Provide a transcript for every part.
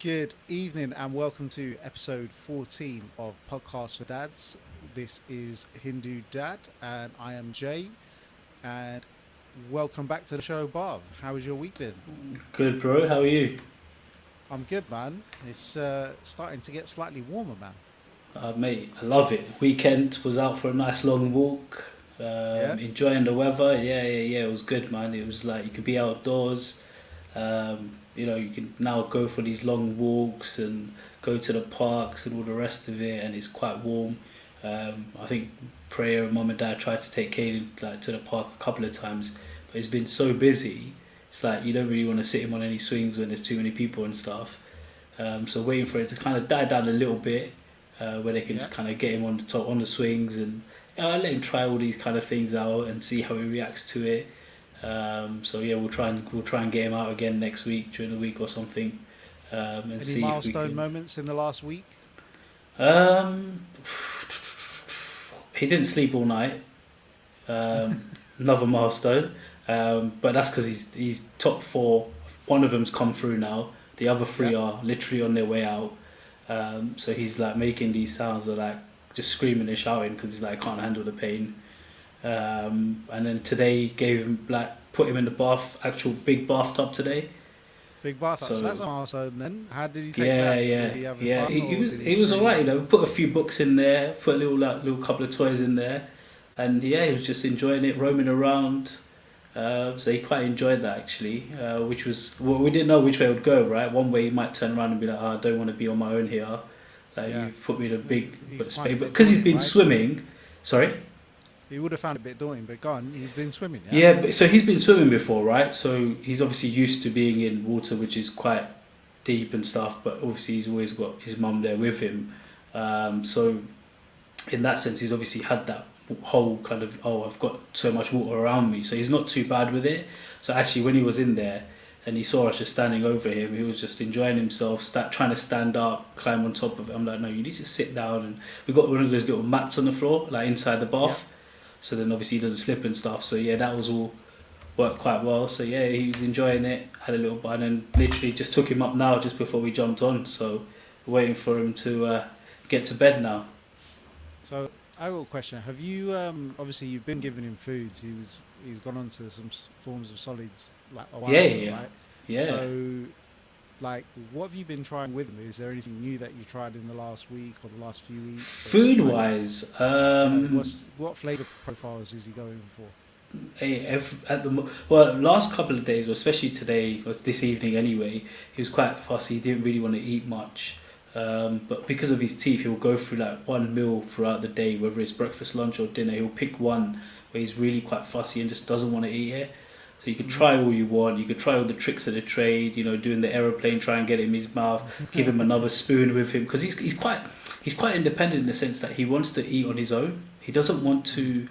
Good evening and welcome to episode 14 of Podcast for Dads. This is HinduDad and I am Jay. And welcome back to the show, Bob. How has your week been? Good, bro. How are you? I'm good, man. It's starting to get slightly warmer, man. Mate, I love it. Weekend was out for a nice long walk, Yeah? enjoying the weather. Yeah. It was good, man. It was like you could be outdoors. You can now go for these long walks and go to the parks and all the rest of it, and it's quite warm. I think Prayer and Mum and Dad tried to take Caden like to the park a couple of times, but it's been so busy. It's like you don't really want to sit him on any swings when there's too many people and stuff. So waiting for it to kind of die down a little bit, where they can Yeah? just kind of get him on the top on the swings and let him try all these kind of things out and see how he reacts to it. So yeah, we'll try and get him out again next week during the week or something, and Any see if we milestone can. moments in the last week? Um, he didn't sleep all night. Another milestone. But that's because he's top four. One of them's come through now. The other Yeah? three are literally on their way out. So he's like making these sounds of like just screaming and shouting because he's like can't handle the pain. And then today gave him like put him in the actual big bathtub today. Big bath. So that's So a milestone then. How did he take yeah, that? yeah, Was he having yeah. fun He, he or was did he he was scream? alright. Put a few books in there, put a little couple of toys in there, and yeah, he was just enjoying it, roaming around. So he quite enjoyed that actually, which was well, we didn't know which way it would go. Right, one way he might turn around and be like, "Oh, I don't want to be on my own here. Like Yeah. you've put me in a big He could but find space." it a But bit because he's daunting, been right? swimming, sorry. He would have found it a bit daunting, but go on. You've been swimming, yeah? Yeah, but, so he's been swimming before, right? So he's obviously used to being in water which is quite deep and stuff. But obviously he's always got his mum there with him. So in that sense, he's obviously had that whole kind of I've got so much water around me, so he's not too bad with it. So actually, when he was in there and he saw us just standing over him, he was just enjoying himself, trying to stand up, climb on top of it. I'm like, no, you need to sit down. And we got one of those little mats on the floor, like inside the Yeah. bath. So then obviously he doesn't slip and stuff. So yeah, that was all worked quite well. So yeah, he was enjoying it, had a little bite, and then literally just took him up now just before we jumped on. So waiting for him to get to bed now. So I got a question. Have you obviously you've been giving him foods. He's gone on to some forms of solids like a while Yeah, ago, yeah, right? yeah. So like what have you been trying with him? Is there anything new that you tried in the last week or the last few weeks or Food like wise, what flavor profiles is he going for? well, last couple of days, or especially today, or this evening anyway, he was quite fussy. He didn't really want to eat much. But because of his teeth, he'll go through like one meal throughout the day, whether it's breakfast, lunch, or dinner. He'll pick one where he's really quite fussy and just doesn't want to eat it. So you could Hmm. try all you want. You could try all the tricks of the trade. Doing the aeroplane, try and get it in his mouth. Give him another spoon with him because he's quite independent in the sense that he wants to eat on his own. He doesn't want to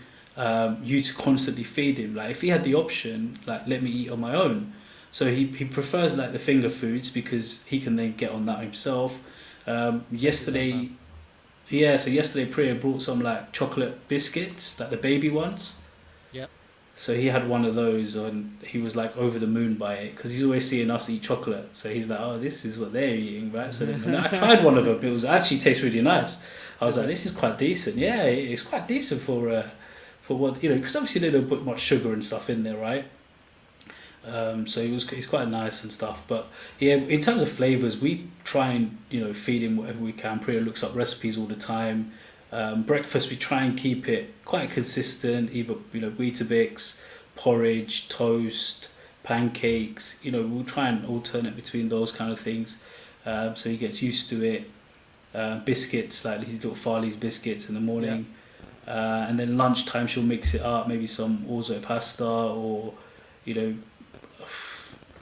you to constantly feed him. Like if he had the option, like let me eat on my own. So he prefers like the finger foods because he can then get on that himself. Take his own Yesterday, time. yeah. So yesterday, Priya brought some like chocolate biscuits, like the baby ones. Yep. So he had one of those, and he was like over the moon by it because he's always seeing us eat chocolate. So he's like, "Oh, this is what they're eating, right?" So then, and I tried one of them. It was actually tastes really nice. I was Is like, it? "This is quite decent." Yeah, it's quite decent for what because obviously they don't put much sugar and stuff in there, right? So he's quite nice and stuff. But yeah, in terms of flavors, we try and feed him whatever we can. Priya looks up recipes all the time. Breakfast we try and keep it quite consistent. Either Weetabix, porridge, toast, pancakes. We'll try and alternate between those kind of things, so he gets used to it. Biscuits like these little Farley's biscuits in the Yeah. morning, and then lunchtime she'll mix it up. Maybe some orzo pasta or you know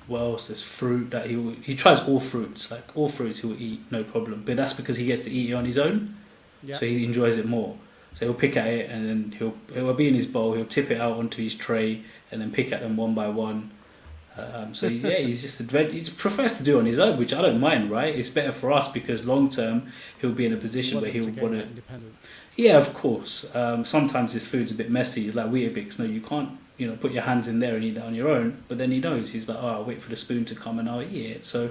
what else? There's fruit that he tries all fruits. Like all fruits he'll eat no problem. But that's because he gets to eat it on his own, Yeah. so he enjoys it more. So he'll pick at it and then it'll be in his bowl. He'll tip it out onto his tray and then pick at them one by one. So yeah, he prefers to do it on his own, which I don't mind. Right, it's better for us because long term he'll be in a You position want where him he'll to want gain to. that independence. Yeah, of course. Sometimes his food's a bit messy. It's like Weetabix. No, you can't. Put your hands in there and eat it on your own. But then he knows. He's like, oh, I'll wait for the spoon to come and I'll eat it. So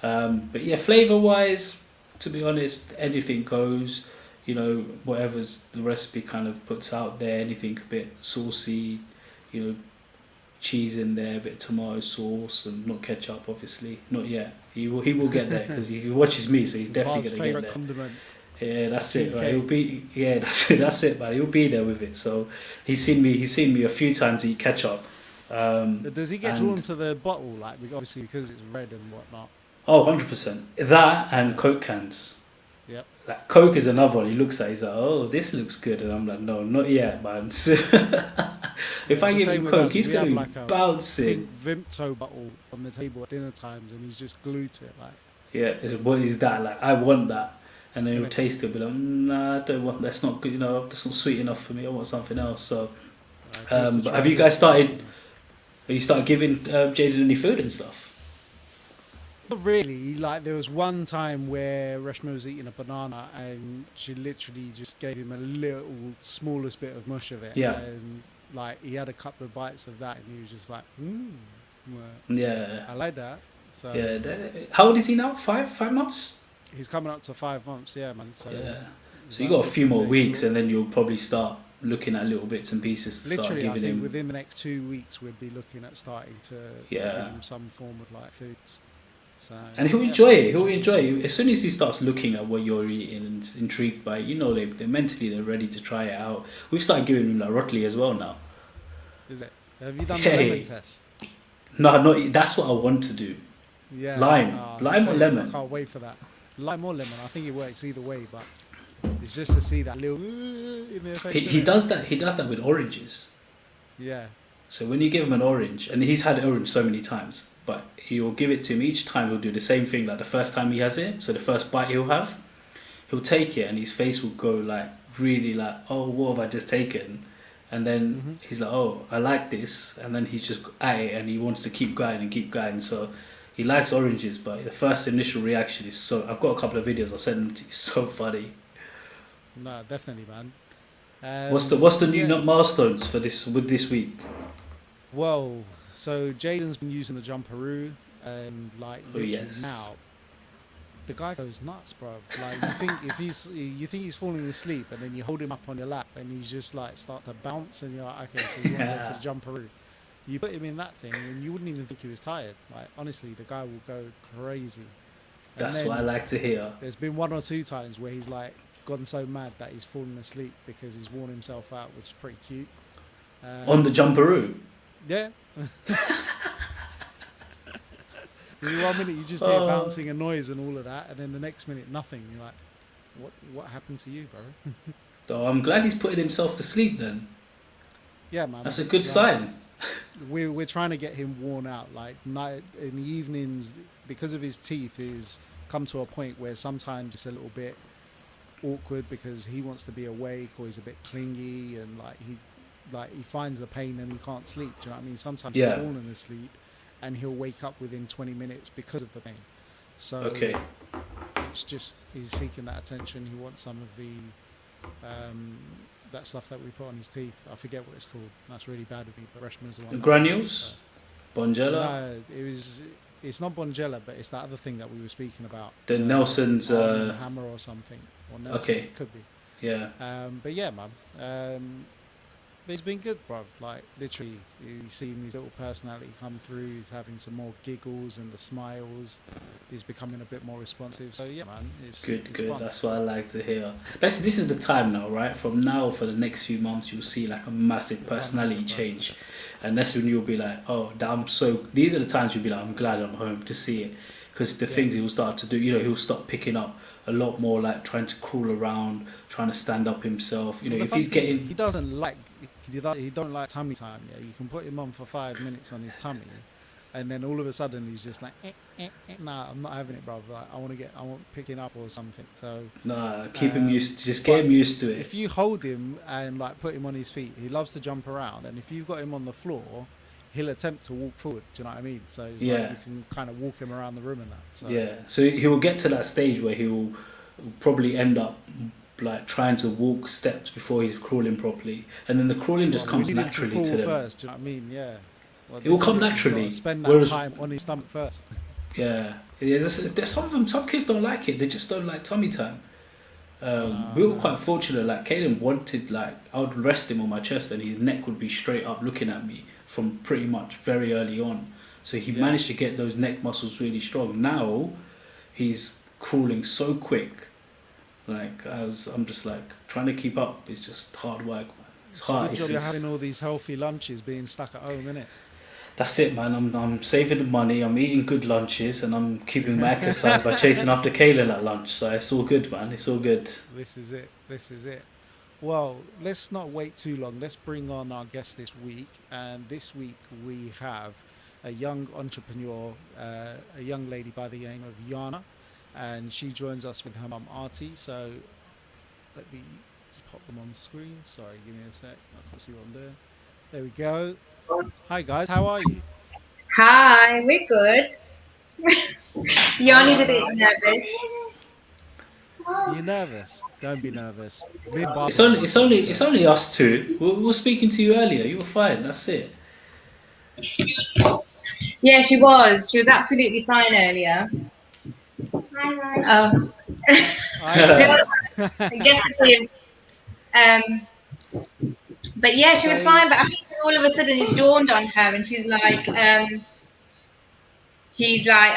But yeah, flavor wise, to be honest, anything goes. You know, whatever's the recipe kind of puts out there, anything a bit saucy, you know, cheese in there, a bit of tomato sauce, and not ketchup, obviously. Not yet. He will get there because he watches me, so he's definitely gonna get there. Condiment. Yeah, that's it. Right? TK. He'll be that's it. That's it, man. He'll be there with it. So he's seen me a few times eat ketchup. Does he get drawn to the bottle, like obviously because it's red and whatnot? Oh, 100%. That and Coke cans. Yep. Like Coke is another one. He looks at it, he's like, oh, this looks good. And I'm like, no, not yet, man. If I give him Coke, he's going to be like a bouncing. pink Vimto bottle on the table at dinner times and he's just glued to it. Like, Yeah, what is that? Like, I want that. And then he'll taste it, but like, nah, I don't want. That's not good. You know, that's not sweet enough for me. I want something else. So, but have you guys started? Have you started giving Jaden any food and stuff? Not really. Like there was one time where Reshma was eating a banana and she literally just gave him a little smallest bit of mush of it. Yeah. And like he had a couple of bites of that and he was just like, Yeah. I like that. So Yeah. How old is he now? 5 months? he's coming up to 5 months. Yeah, man. So Yeah. So you got a few more weeks, and then you'll probably start looking at little bits and pieces to start literally, giving I think him. within the next 2 weeks we'll be looking at starting to give him some form of like foods. So, and he'll enjoy it. He'll enjoy it. As soon as he starts looking at what you're eating and is intrigued by it, you know, they're mentally they're ready to try it out. We've started giving him like rotli as well now. Is it? Have you done the lemon test? No, not. That's what I want to do. Yeah. Lime or lemon. I can't wait for that. Lime or lemon. I think it works either way, but it's just to see that little in their face. He does that. He does that with oranges. Yeah. So when you give him an orange, and he's had orange so many times, but you'll give it to him each time. He'll do the same thing. Like the first time he has it, so the first bite he'll have, he'll take it, and his face will go like really like, oh, what have I just taken? And then he's like, oh, I like this, and then he's just at it, and he wants to keep going and keep going. So he likes oranges, but the first initial reaction is so. I've got a couple of videos. I'll send them to you. So funny. No, definitely, man. What's the new milestones for this week? Well, so Jaden's been using the jumperoo, and like literally now, the guy goes nuts, bro. Like you think he's falling asleep, and then you hold him up on your lap, and he's just like start to bounce, and you're like, okay, so you want to go to the jumperoo. You put him in that thing, and you wouldn't even think he was tired. Like honestly, the guy will go crazy. And that's what I like to hear. There's been 1 or 2 times where he's like gotten so mad that he's fallen asleep because he's worn himself out, which is pretty cute. On the jumperoo. Yeah. In 1 minute you just hear bouncing and noise and all of that, and then the next minute nothing. You're like, what happened to you, bro? Oh, I'm glad he's putting himself to sleep then. Yeah, man. That's a good sign. We're trying to get him worn out. Like night in the evenings, because of his teeth, is come to a point where sometimes it's a little bit awkward because he wants to be awake or he's a bit clingy and like he finds the pain and he can't sleep. Do you know what I mean? Sometimes he's fallen asleep and he'll wake up within 20 minutes because of the pain. So it's just he's seeking that attention. He wants some of the that stuff that we put on his teeth. I forget what it's called. That's really bad of me, but Reshma's the one. The granules? Bonjela? No, it's not Bonjela, but it's that other thing that we were speaking about. The Nelson's hammer or something. Or Nelson's, it could be. Yeah. But yeah, man. But it's been good, bruv. Like literally, he's seen his little personality come through. He's having some more giggles and the smiles. He's becoming a bit more responsive. So yeah, man, it's good. Fun. That's what I like to hear. This is the time now, right? From now for the next few months, you'll see like a massive personality change, and that's when you'll be like, oh, these are the times you'll be like, I'm glad I'm home to see it, because the things he'll start to do, you know, he'll start picking up a lot more, like trying to crawl around, trying to stand up himself. You know, if he's getting, he doesn't like. He don't like tummy time. Yeah, you can put him on for 5 minutes on his tummy, and then all of a sudden he's just like, nah, I'm not having it, bro. Like, I want picking up or something. So keep him used. Just get him used to it. If you hold him and like put him on his feet, he loves to jump around. And if you've got him on the floor, he'll attempt to walk forward. Do you know what I mean? So it's like you can kind of walk him around the room and that. So. Yeah. So he will get to that stage where he will probably end up like trying to walk steps before he's crawling properly, and then the crawling just comes naturally to them. First, do you know what I mean? Yeah. Well, it will come naturally. Spend that time on his stomach first. Yeah, yeah. There's some of them. Some kids don't like it. They just don't like tummy time. I We know, were I know. quite fortunate. Like Caden wanted, like I would rest him on my chest, and his neck would be straight up looking at me from pretty much very early on. So he Yeah. managed to get those neck muscles really strong. Now he's crawling so quick. I'm just like trying to keep up. It's just hard work, man. It's It's a hard. good job you're having all these healthy lunches being stuck at home, innit? That's it, man. I'm saving the money. I'm eating good lunches, and I'm keeping my exercise by chasing after Kaylin at lunch. So it's all good, man. It's all good. This is it. This is it. Well, let's not wait too long. Let's bring on our guest this week. And this week we have a young entrepreneur, a young lady by the name of Yana. And she joins us with her mum, Aarti. So let me just pop them on the screen. Sorry, give me a sec. I can see what I'm doing. There we go. Hi, guys. How are you? Hi, we're good. Hi, Yani's a bit Yana. nervous. Are you nervous? Don't be nervous. Me and Bob It's are only nervous, it's to be only fair. it's only us two. We were speaking to you earlier. You were fine. That's it. Yeah, she was. She was absolutely fine earlier. Oh, Hi there. yes, it is. Um, but yeah, she was So fine. But I think all of a sudden it's dawned on her, and she's like, oh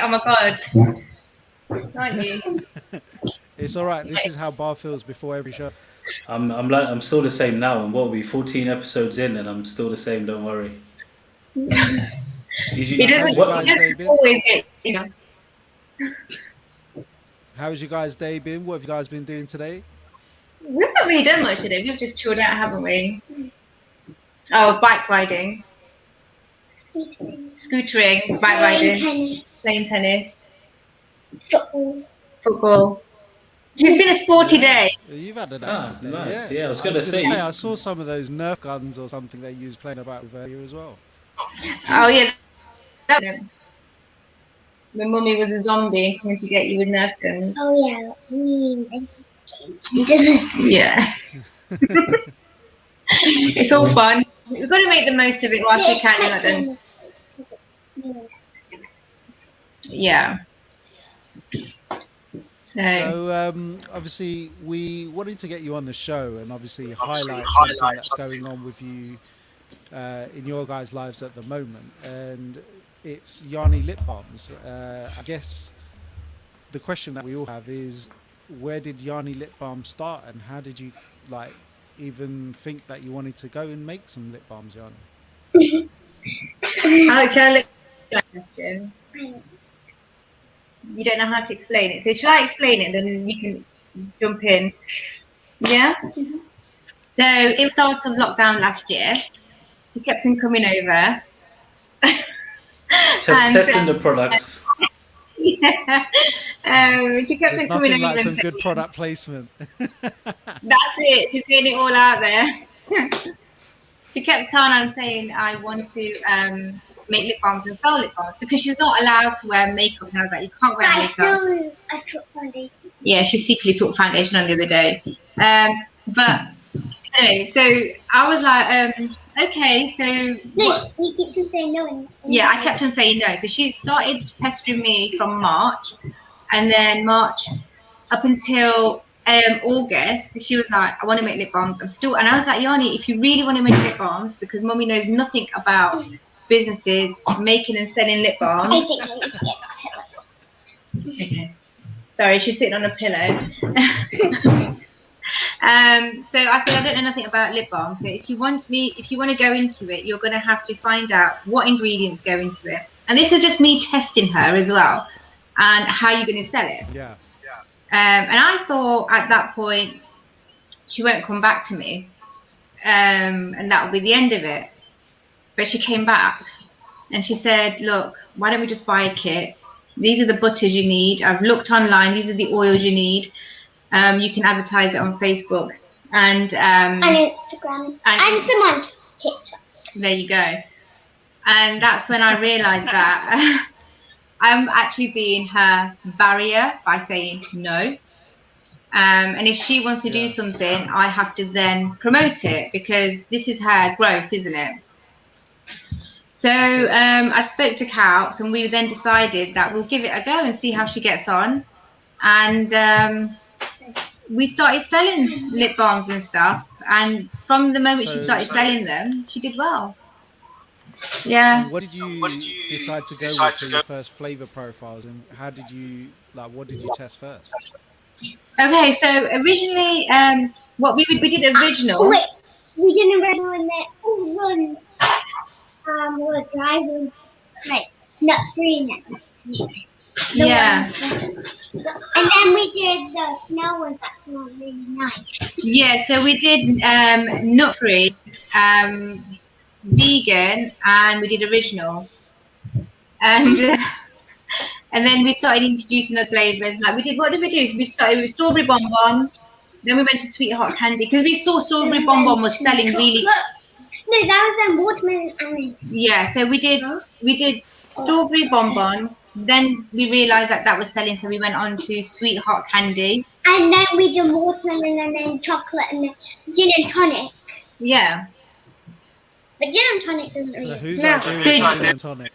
my god, aren't you? it's all right. This is how Bar feels before every show. I'm still the same now. And what are we 14 episodes in, and I'm still the same. Don't worry. Did He So you doesn't. how's your He what? guys' day doesn't been? always get. How's your guys' day been? What have you guys been doing today? We've not really done much today. We've just chilled out, haven't we? Oh, bike riding, scootering, bike riding, playing tennis, football. It's been a sporty Yeah, day. you've had an Ah, active day. nice. Yeah, Yeah, I was I gonna was gonna say. say I saw some of those Nerf guns or something that you was playing about with earlier as well. Oh yeah, when mummy was a zombie coming to get you with Nerf guns. Oh yeah. Yeah. It's all fun. We've got to make the most of it whilst we can. Yeah. So So obviously we wanted to get you on the show and obviously highlight something that's going on with you in your guys' lives at the moment, and it's Yani Lipbalms. I guess the question that we all have is, where did Yani Lipbalm start, and how did you like even think that you wanted to go and make some lip balms, Yani? shall I look at that question? You don't know how to explain it. So shall I explain it, then you can jump in? Yeah. So it was start of lockdown last year. She kept on coming over, and Testing the products. yeah, she kept There's on coming nothing over like and some good product placement. that's it. She's getting it all out there. She kept on saying, "I want to make lip balms and sell lip balms," because she's not allowed to wear makeup. And I was like, "You can't wear makeup." I put foundation. Yeah, she secretly put foundation on the other day. But anyway, so I was like, okay, so what? You keep on saying no. Yeah, I kept on saying no. So she started pestering me from March, and then March up until August, she was like, I want to make lip balms. I'm still, and I was like, Yani, if you really want to make lip balms, because mummy knows nothing about businesses making and selling lip balms. I think I need to get this pillow. Okay. Sorry, she's sitting on a pillow. So I said, I don't know nothing about lip balm. So if you want to go into it, you're going to have to find out what ingredients go into it. And this is just me testing her as well, and how you're going to sell it. Yeah. And I thought at that point she won't come back to me, and that will be the end of it. But she came back and she said, "Look, why don't we just buy a kit? These are the butters you need. I've looked online. These are the oils you need. You can advertise it on Facebook and Instagram and some on TikTok. There you go." And that's when I realised that I'm actually being her barrier by saying no. And if she wants to do something, I have to then promote it, because this is her growth, isn't it? So I spoke to Couts, and we then decided that we'll give it a go and see how she gets on. And we started selling lip balms and stuff. And from the moment she started selling them, she did well. Yeah. And what did you decide to go with for your first flavor profiles, and how did you what did you test first? Okay, so originally, what we did original. Wait, we did original and then we're driving like nut free now. Yeah. And then we did the smell ones that smell really nice. Yeah, so we did nut free, vegan, and we did original. And and then we started introducing the flavors. Like we did, what did we do? We started with strawberry bonbon, then we went to sweetheart candy because we saw strawberry bonbon was selling really. No, that was watermelon and. Yeah, so we did strawberry bonbon. Then we realised that was selling, so we went on to sweetheart candy. And then we did watermelon and then chocolate and then gin and tonic. Yeah. But gin and tonic doesn't really. So whose idea was gin and tonic?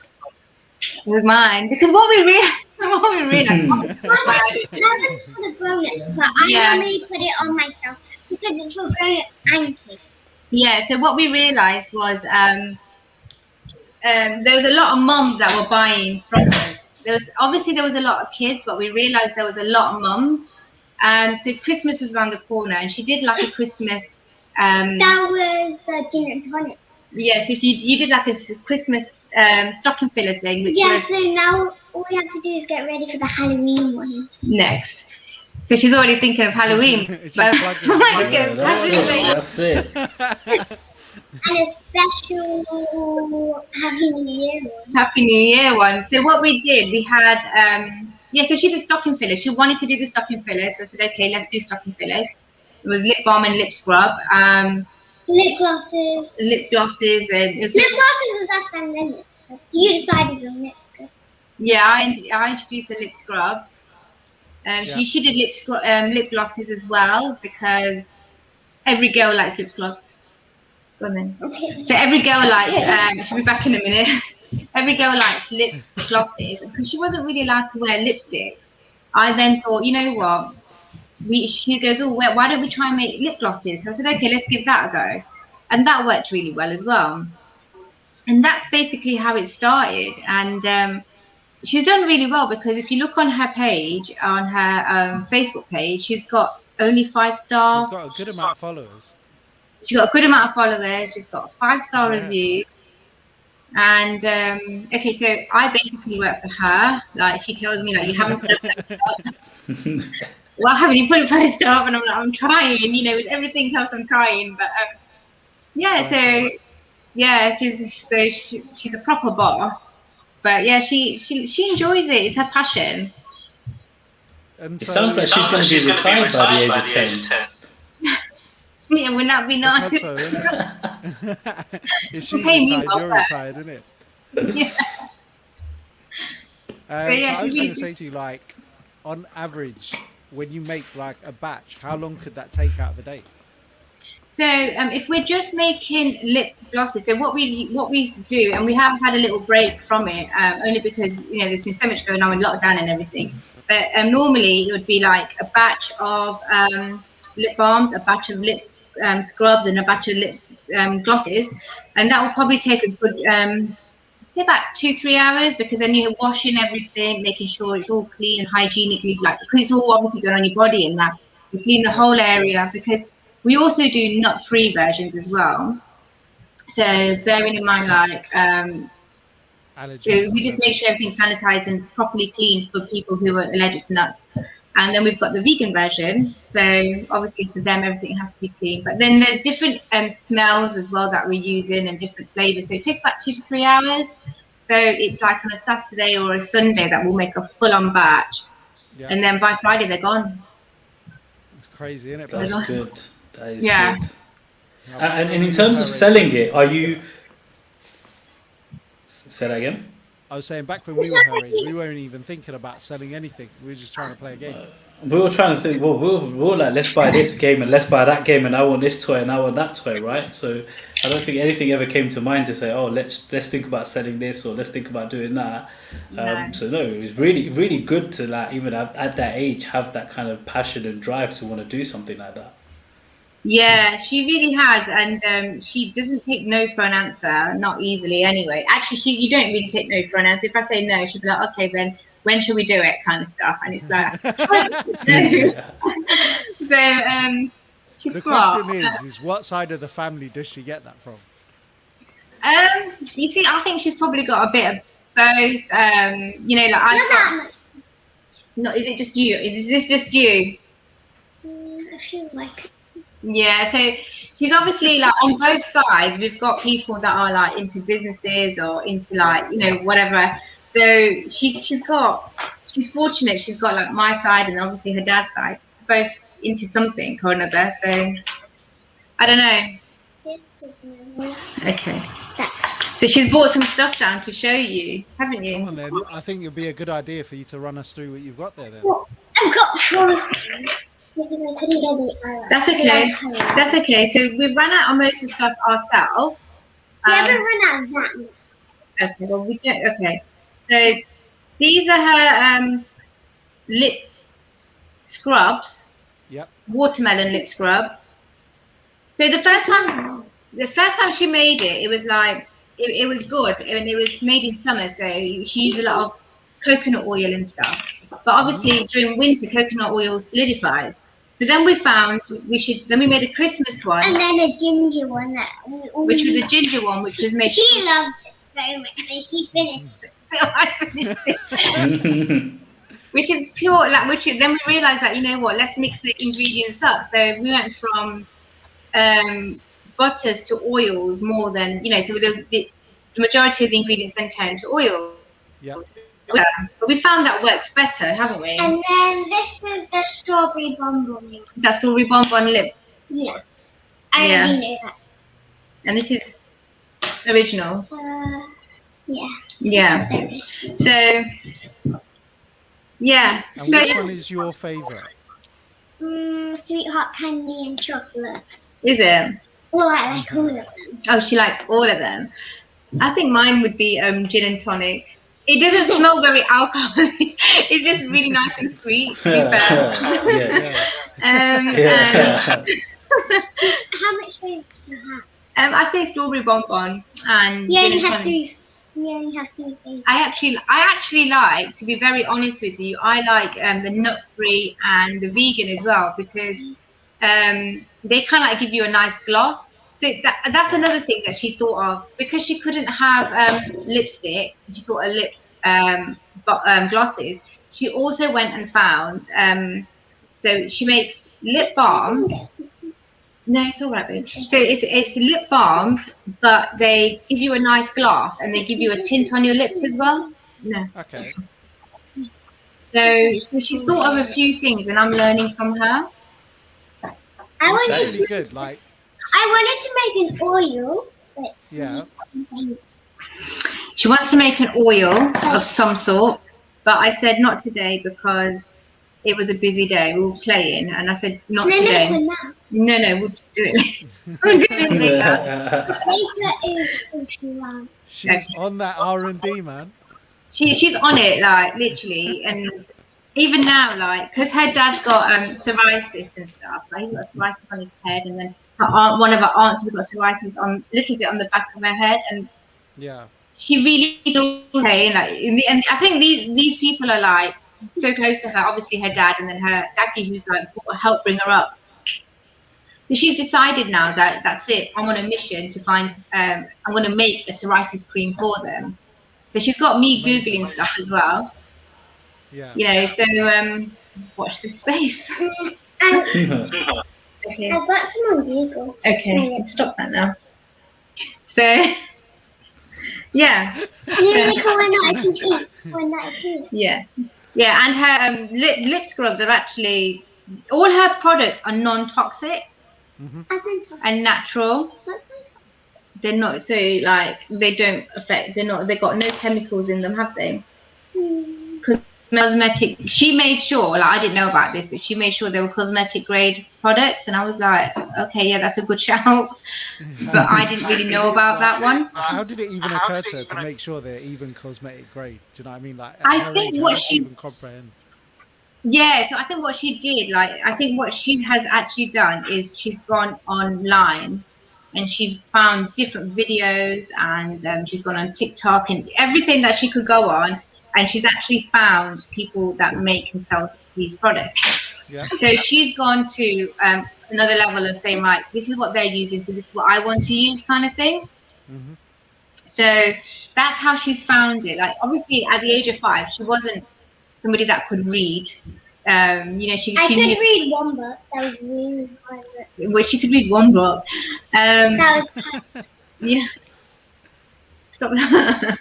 It was mine, because what we realised. That was for the grown-ups, but I normally put it on myself because it's for grown-ups and kids. Yeah, so what we realised was there was a lot of mums that were buying from us. There was a lot of kids, but we realised there was a lot of mums. So Christmas was around the corner, and she did like a Christmas. That was the gin and tonic. Yes, if you did like a Christmas stocking filler thing, which was. So now all we have to do is get ready for the Halloween ones. Next. So she's already thinking of Halloween. That's it. And a special Happy New Year one. Happy New Year one. So what we did, we had so she did stocking fillers. She wanted to do the stocking fillers, so I said, okay, let's do stocking fillers. It was lip balm and lip scrub. Lip glosses. Lip glosses and lip glosses was last time then lip scrubs. You decided on lip scrubs. Yeah, I introduced the lip scrubs. She did lip glosses as well because every girl likes lip scrubs. Go on then. Okay. So every girl likes. She'll be back in a minute. Every girl likes lip glosses, and because she wasn't really allowed to wear lipsticks, I then thought, you know what? She goes, oh, why don't we try and make lip glosses? So I said, okay, let's give that a go, and that worked really well as well. And that's basically how it started. And she's done really well because if you look on her page, on her Facebook page, she's got only 5-star. She's got a good amount of followers. She's got a good amount of followers. She's got 5-star reviews. And okay, so I basically work for her. Like she tells me, like, you haven't put a post up. Well, haven't you put a post up? And I'm like, I'm trying. You know, with everything else, I'm trying. But she's a proper boss. But yeah, she enjoys it. It's her passion. And it sounds like she's going to be retired by the age of 10. Yeah, wouldn't that be nice? Let's hope so, isn't it? If she's retired, you're retired, isn't it? Yeah. So I was going to say to you, like, on average, when you make like a batch, how long could that take out of a day? So if we're just making lip glosses, so what we do, and we have had a little break from it, only because there's been so much going on with lockdown and everything. But normally it would be like a batch of lip balms, a batch of lip scrubs, and a batch of lip glosses, and that will probably take a good say about 2-3 hours, because then you're washing everything, making sure it's all clean and hygienically, like, because it's all obviously going on your body, and that you clean the whole area, because we also do nut-free versions as well. So bearing in mind, like, we just make sure everything's sanitized and properly cleaned for people who are allergic to nuts. And then we've got the vegan version. So obviously for them, everything has to be clean. But then there's different smells as well that we're using, and different flavors. So it takes about 2 to 3 hours. So it's like on a Saturday or a Sunday that we'll make a full-on batch. Yeah. And then by Friday, they're gone. It's crazy, isn't it? That's good. That is good. And in terms of selling it, are you... Say that again? I was saying, back when we were her age, we weren't even thinking about selling anything. We were just trying to play a game. We were trying to think. Well, we were like, let's buy this game and let's buy that game, and I want this toy and I want that toy, right? So I don't think anything ever came to mind to say, oh, let's think about selling this or let's think about doing that. No. So no, it was really good to like even at that age have that kind of passion and drive to want to do something like that. Yeah, she really has, and she doesn't take no for an answer, not easily anyway. Actually, you don't really take no for an answer. If I say no, she'll be like, okay, then when shall we do it, kind of stuff. And it's like, no. So she's The smart. question is what side of the family does she get that from? You see, I think she's probably got a bit of both. You know, like I've Not got. that much. No, is it just you? Is this just you? I feel like Yeah, so she's obviously like on both sides. We've got people that are like into businesses or into like whatever. So she's fortunate. She's got like my side and obviously her dad's side, both into something or another. So I don't know. this is my Okay. So she's brought some stuff down to show you, haven't you? Come on then. I think it'd be a good idea for you to run us through what you've got there then. Well, I've got 4 things because I couldn't get the other. That's okay. That's okay. So we've run out of most of the stuff ourselves. We haven't run out of that much. Okay, well we don't. Okay, so these are her lip scrubs. Yep. Watermelon lip scrub. So the first time she made it, it was like it was good, and it was made in summer, so she used a lot of coconut oil and stuff. But obviously during winter, coconut oil solidifies. So then we found then we made a Christmas one, And then a ginger one that which was a ginger one, which was made. She loves it very much, and she finished it. So I finished it. Which is pure, like, then we realized that, you know what, let's mix the ingredients up. So we went from butters to oils more than, so the majority of the ingredients then turned to oil. Yep. But we found that works better, haven't we? And then this is the strawberry bonbon. Is that strawberry bonbon lip? Yeah. I Yeah. already know that. And this is original. Yeah. Yeah. So, yeah. And So, which one is your favourite? Sweetheart candy and chocolate. is it? Well, I like all of them. Oh, she likes all of them. I think mine would be gin and tonic. It doesn't smell very alcoholic. It's just really nice and sweet, to be fair. Yeah. And, How much flavors do you have? I'd say strawberry bonbon and You gin only and have tonic. 3. You only have 3 flavors. I actually like, to be very honest with you, I like the nut free and the vegan as well, because they kind of like give you a nice gloss. So that's another thing that she thought of, because she couldn't have lipstick. She thought of lip glosses. She also went and found. So she makes lip balms. No, it's all right, babe. So it's lip balms, but they give you a nice gloss and they give you a tint on your lips as well. No. Okay. So she's thought of a few things, and I'm learning from her. I That's wanted really good. Like, to make an oil. But yeah. She wants to make an oil of some sort, but I said not today because it was a busy day. We were playing, and I said not Can I make today. one now? No, we'll do it later. We'll do it later. Later is if she wants. She's on that R&D, man. She's on it, like, literally, and even now, like, because her dad's got psoriasis and stuff. Like, he's got psoriasis on his head, and then one of her aunts has got psoriasis on a little bit on the back of her head, and Yeah. she really feels okay. Like, and I think these people are like so close to her. Obviously, her dad, and then her daddy, who's like helped bring her up. So she's decided now that that's it. I'm on a mission to find. I'm going to make a psoriasis cream for them. So she's got me Amazing. googling stuff as well. Yeah. So watch this space. Okay. I got some on Google. Okay. Stop that now. So yeah. Can you make one that I can eat? One that I can eat? Yeah. And her lip scrubs are actually, all her products are non-toxic and natural. They're not, so like they don't affect. They've got no chemicals in them, have they? Because cosmetic. She made sure, like I didn't know about this, but she made sure they were cosmetic grade products, and I was like, okay, yeah, that's a good shout. But I didn't really know about that one. How did it even occur to her to make sure they're even cosmetic grade? Do you know what I mean? Like at I her think age, how what does she she even comprehend? Yeah, so I think what she did, like, I think what she has actually done is she's gone online and she's found different videos and she's gone on TikTok and everything that she could go on. And she's actually found people that make and sell these products. Yeah. So she's gone to another level of saying, right, this is what they're using, so this is what I want to use, kind of thing. Mm-hmm. So that's how she's found it. Like, obviously, at the age of 5, she wasn't somebody that could read. You know, I could read one book. That was really hard. well, she could read one book. That was Yeah, stop that.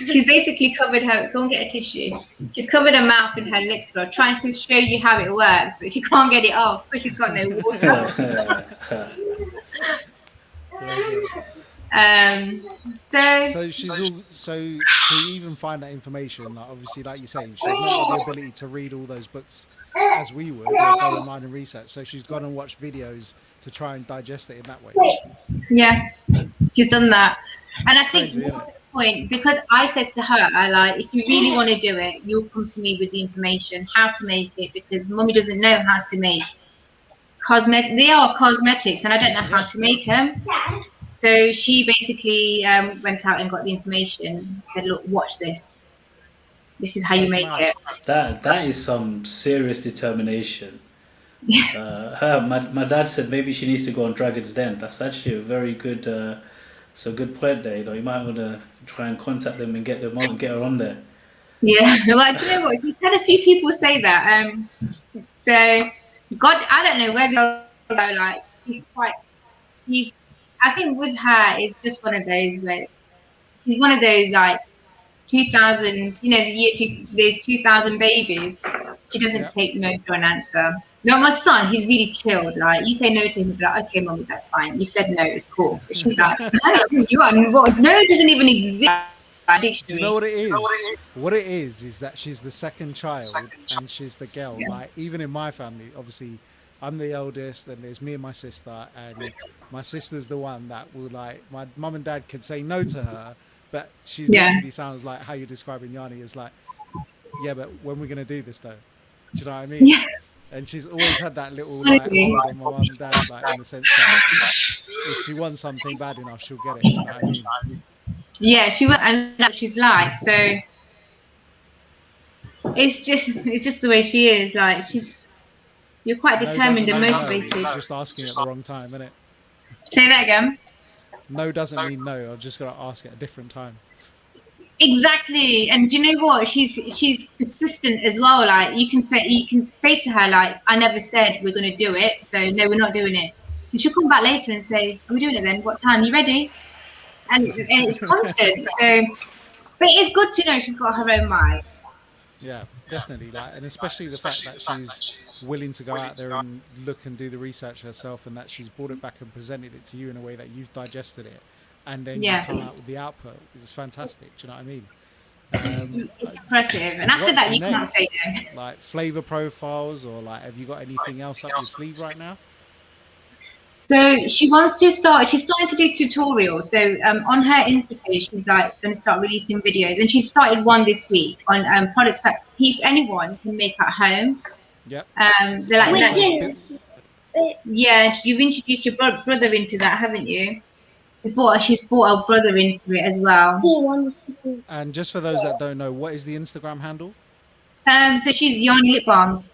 She's basically covered her. Go and get a tissue. She's covered her mouth and her lips, girl, trying to show you how it works, but she can't get it off because she's got no water. So she's all so to even find that information, like obviously, like you're saying, she's not got the ability to read all those books as we would, or go online and research. So she's gone and watched videos to try and digest it in that way. Yeah, she's done that, and I think Crazy, more to the point, because I said to her, I like, if you really want to do it, you'll come to me with the information how to make it, because mummy doesn't know how to make cosmetic. They are cosmetics, and I don't know how to make them. So she basically went out and got the information. Said, "Look, watch this. This is how you make it." That is some serious determination. My dad said maybe she needs to go on Dragon's Den. That's actually a very good, so good point there. You know, you might want to try and contact them and get them on, get her on there. Yeah, well, do you know what? We've had a few people say that. So God, I don't know where those are. Like, he's quite. He's. I think with her, it's just one of those where he's one of those like 2000. You know, the year there's 2000 babies. She doesn't take no for an answer. Not my son. He's really chilled. Like, you say no to him, like, okay, mommy, that's fine. You said no, it's cool. But she's like, no, you are what? No, doesn't even exist. Do you know what it is? What it is that she's the second child and she's the girl. Yeah. Like even in my family, obviously, I'm the eldest, and there's me and my sister, and my sister's the one that will like. My mum and dad could say no to her, but she literally sounds like how you're describing Yani is like, yeah, but when we're gonna do this though? Do you know what I mean? Yeah. And she's always had that little like hold on my mum and dad, like in the sense that if she wants something bad enough, she'll get it. Do you know what I mean? Yeah, she will, and that's what she's like. So it's just the way she is. Like, you're quite determined and motivated. No, just asking at the wrong time, isn't it? Say that again. No doesn't mean no. I've just got to ask at a different time. Exactly, and you know what? She's persistent as well. Like, you can say to her like, I never said we're gonna do it, so no, we're not doing it. And she'll come back later and say, are we doing it then? What time? You ready? And it's constant. So, but it's good to know she's got her own mind. Yeah, definitely. Like, and especially the fact that she's willing to go out there and look and do the research herself, and that she's brought it back and presented it to you in a way that you've digested it, and then you come out with the output. It's fantastic. Do you know what I mean? It's impressive. And after that, you can't say no. Like flavor profiles, or like, have you got anything else up your sleeve right now? So she wants to start. She's starting to do tutorials. So on her Insta page, she's like going to start releasing videos, and she started one this week on products that anyone can make at home. Yep. They're like, yeah, you've introduced your brother into that, haven't you? She's brought her brother into it as well. And just for those that don't know, what is the Instagram handle? So she's Yani Lipbalms,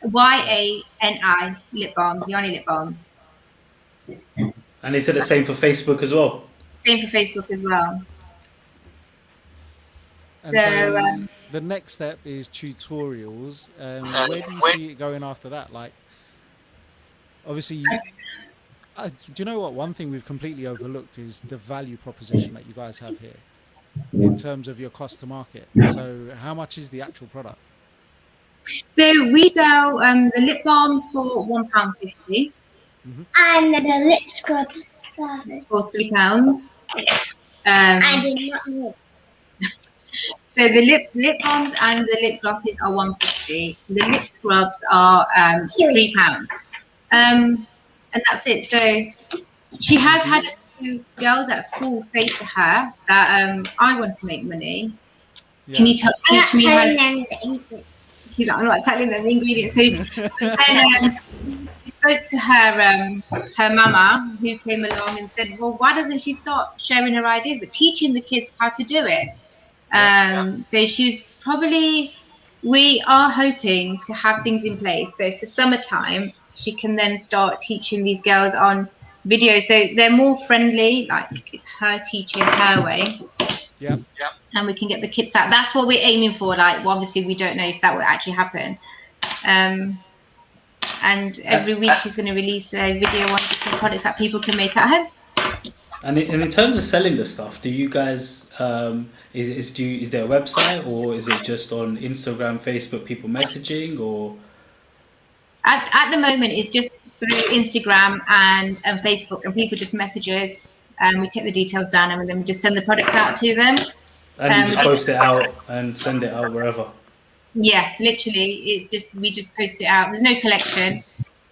YANI Lipbalms, Yani Lipbalms. And is it the same for Facebook as well? Same for Facebook as well. And so the next step is tutorials. Where do you see it going after that? Like, obviously, do you know what? One thing we've completely overlooked is the value proposition that you guys have here in terms of your cost to market. So how much is the actual product? So we sell the lip balms for £1.50. And the lip scrubs for £3. I did not know. So the lip balms and the lip glosses are 150. The lip scrubs are £3. And that's it. So she And has do had you, a few girls at school say to her that I want to make money. Can yeah. you teach me how? I'm not telling them the ingredients. She's like, I'm not telling them the ingredients. So then she spoke to her mama, who came along and said, well, why doesn't she start sharing her ideas, but teaching the kids how to do it? Yep. So she's probably, we are hoping to have things in place. So for summertime, she can then start teaching these girls on video. So they're more friendly, like it's her teaching her way. Yep. And we can get the kids out. That's what we're aiming for. Like, well, obviously, we don't know if that will actually happen. And every week she's going to release a video on different products that people can make at home. And in terms of selling the stuff, do you guys is there a website, or is it just on Instagram, Facebook, people messaging, or? At the moment, it's just through Instagram and Facebook, and people just message us. We take the details down, and then we just send the products out to them. And you just post it out and send it out wherever. Yeah, literally, it's just we just post it out. There's no collection,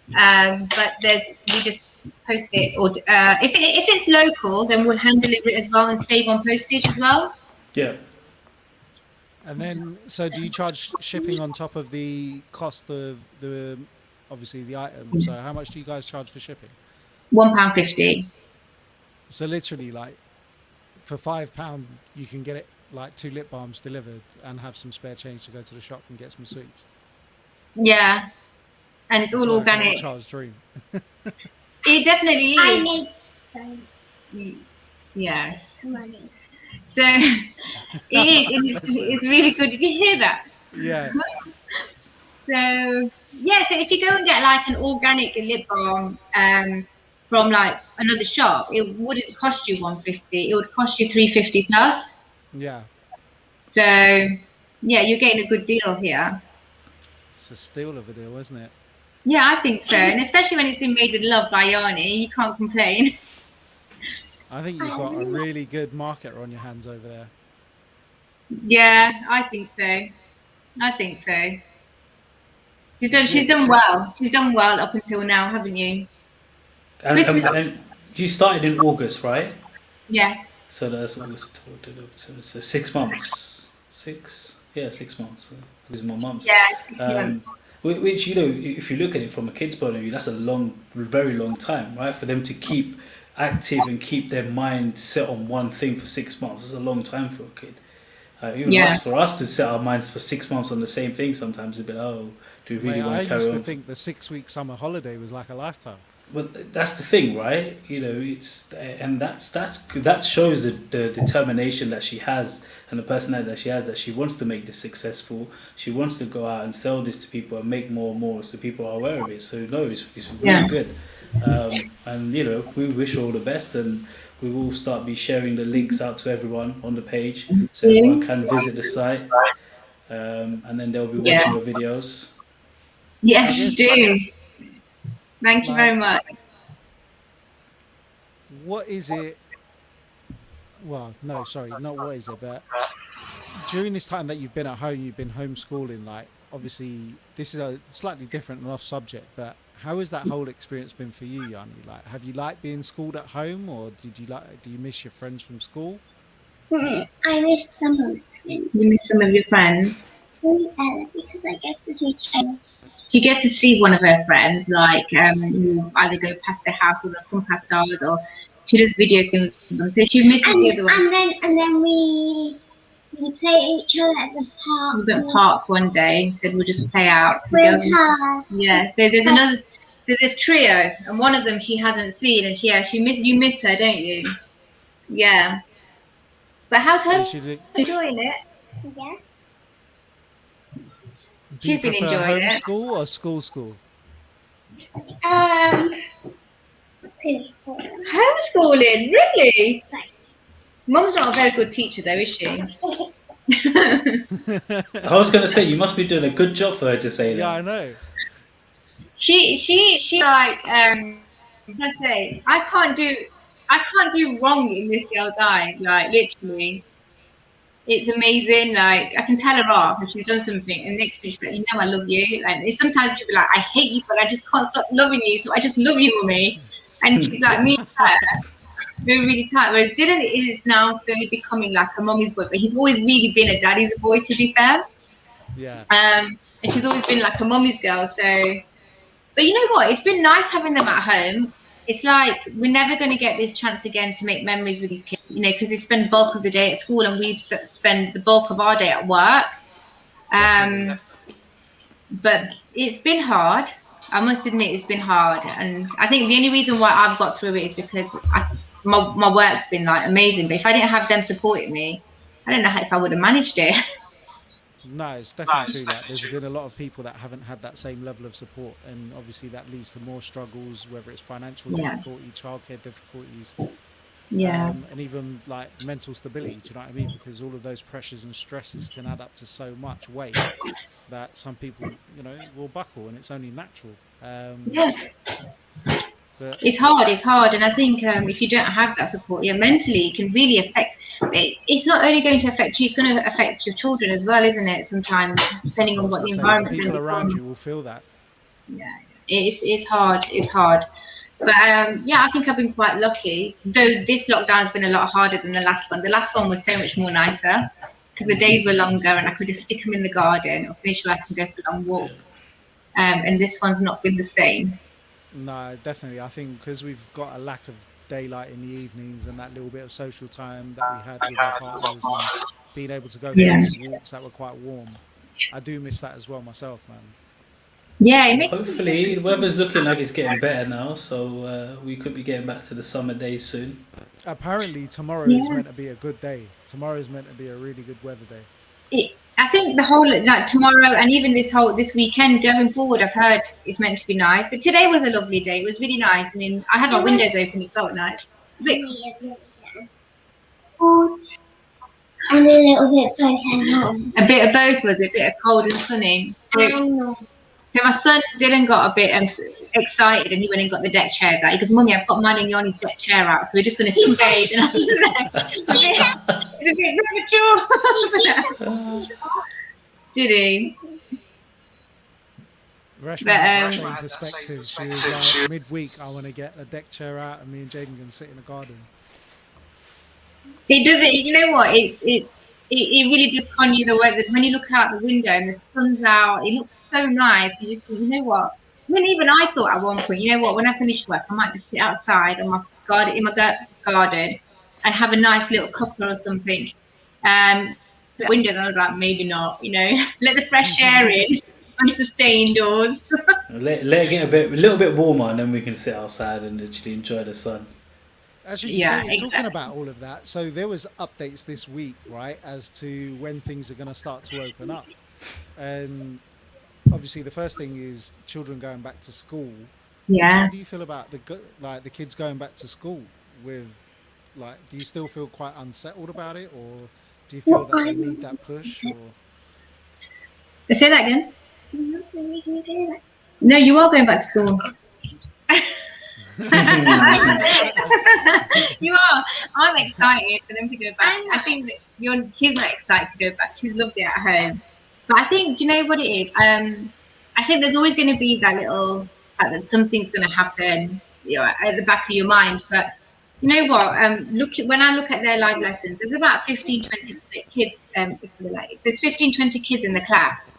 but we just post it. Or if it's local, then we'll hand deliver it as well and save on postage as well. Yeah. And then, so do you charge shipping on top of the cost of the, obviously the item? So how much do you guys charge for shipping? £1.50. So literally, like, for £5, you can get it like 2 lip balms delivered and have some spare change to go to the shop and get some sweets. Yeah, and it's all like organic. a child's dream. It definitely is. I need some Yes. money. So it is. It's really good. Did you hear that? Yeah. So yeah. So if you go and get like an organic lip balm from like another shop, it wouldn't cost you 150. It would cost you 350 plus. Yeah. So yeah, you're getting a good deal here. It's a steal of a deal, isn't it? Yeah, I think so. And especially when it's been made with love by Yani, you can't complain. I think you've got a really good marketer on your hands over there. Yeah, I think so. I think so. She's done well. She's done well up until now, haven't you? And you started in August, right? Yes. So that's August. So 6 months. 6 months. Because more months. Yeah, 6 months. Which, you know, if you look at it from a kid's point of view, that's a very long time, right? For them to keep active and keep their mind set on one thing for 6 months. It's a long time for a kid. Even for us to set our minds for 6 months on the same thing, sometimes it'd be like, oh, do we really want to carry on? I used to think the 6-week summer holiday was like a lifetime. But that's the thing, right? You know, it's and that shows the determination that she has and the personality that she has, that she wants to make this successful. She wants to go out and sell this to people and make more and more, so people are aware of it. So no, it's really good. And you know, we wish her all the best, and we will start be sharing the links out to everyone on the page, so everyone can visit the site, and then they'll be watching your videos. Yes, you do. Thank you very much. What is it? Well, no, sorry, not what is it, but during this time that you've been at home, you've been homeschooling, like, obviously, this is a slightly different and off subject, but how has that whole experience been for you, Yani? Like, have you liked being schooled at home, or do you miss your friends from school? I miss some of my friends. You miss some of your friends? Because I get to see them. She gets to see one of her friends, like who either go past their house or they'll come past ours, or she does video games with them. So she misses the other one. And then we play each other at the park. We went park one day, said we'll just play out. Yeah, so there's a trio, and one of them she hasn't seen, and you miss her, don't you? Yeah. But how's her enjoying it? Yeah. Do you prefer homeschool or school? Homeschooling, really? Mum's not a very good teacher, though, is she? I was going to say, you must be doing a good job for her to say that. Yeah, I know. She like I say, I can't do wrong in this girl's eye, like literally. It's amazing. Like I can tell her off if she's done something, and next week she'll be like, you know, I love you. Like sometimes she'll be like, I hate you, but I just can't stop loving you, so I just love you, mummy. And she's like, me and her, we're really tight. Whereas Dylan is now slowly becoming like a mummy's boy, but he's always really been a daddy's boy, to be fair. Yeah. And she's always been like a mummy's girl. So, but you know what? It's been nice having them at home. It's like we're never going to get this chance again to make memories with these kids, you know, because they spend the bulk of the day at school and we spend the bulk of our day at work. Definitely. But it's been hard. I must admit, it's been hard, and I think the only reason why I've got through it is because my work's been like amazing. But if I didn't have them supporting me, I don't know if I would have managed it. No, it's definitely true that there's been a lot of people that haven't had that same level of support, and obviously that leads to more struggles, whether it's financial Yeah. difficulty, childcare difficulties, Yeah. and even like mental stability. Do you know what I mean? Because all of those pressures and stresses can add up to so much weight that some people, you know, will buckle, and it's only natural. Yeah. But It's hard, and I think if you don't have that support, yeah, mentally it can really affect. It's not only going to affect you; it's going to affect your children as well, isn't it? Sometimes, that's depending what I on was what going the to say. The environment then people around you becomes. will feel that. Yeah, it's hard. It's hard. But yeah, I think I've been quite lucky. Though this lockdown's been a lot harder than the last one. The last one was so much more nicer because the days were longer and I could just stick them in the garden or finish work and go for long Yeah. walks. And this one's not been the same. No, definitely. I think because we've got a lack of daylight in the evenings and that little bit of social time that we had with our partners and being able to go for Yeah. those walks that were quite warm, I do miss that as well myself, man. Yeah, it Well, makes a big hopefully, the difference. weather's looking like it's getting better now, so we could be getting back to the summer days soon. Apparently, tomorrow is Yeah. meant to be a good day. Tomorrow is meant to be a really good weather day. I think the whole like tomorrow and even this weekend going forward, I've heard it's meant to be nice. But today was a lovely day. It was really nice. I mean, I had my It windows was open. It felt nice. It's a bit cold and a little bit both and home. a bit of both was it? A bit of cold and sunny. So, I know. so my son Dylan got a bit excited and he went and got the deck chairs out. He goes, "Mummy, I've got mine and Yanni's deck chair out, so we're just going to sunbathe." And I was like, "It's a bit premature." Did he? Reshma But had that same perspective. She was like, midweek, I want to get a deck chair out and me and Jaden can sit in the garden. it does it. You know what? It really does con you the weather. When you look out the window and the sun's out, it looks so nice. You just think, you know what? I mean, even I thought at one point, you know what? When I finish work, I might just sit outside on my garden in my garden and have a nice little cuppa or something. The window, and I was like, maybe not. You know, let the fresh air in. I need to stay indoors. Let it get a little bit warmer, and then we can sit outside and actually enjoy the sun. Actually, Yeah, talking exactly. about all of that, so there was updates this week, right, as to when things are going to start to open up. And obviously, the first thing is children going back to school. How Yeah. do you feel about the kids going back to school? With like, do you still feel quite unsettled about it, or do you feel What that they I'm need that push? Or Say that again. not really gonna do that. No, you are going back to school. You are. I'm excited for them to go back. I think that she's not excited to go back. She's loved it at home. But I think, do you know what it is? I think there's always going to be that little fact that something's going to happen, you know, at the back of your mind. But you know what? When I look at their live lessons, there's about 15, 20 kids. There's 15, 20 kids in the class,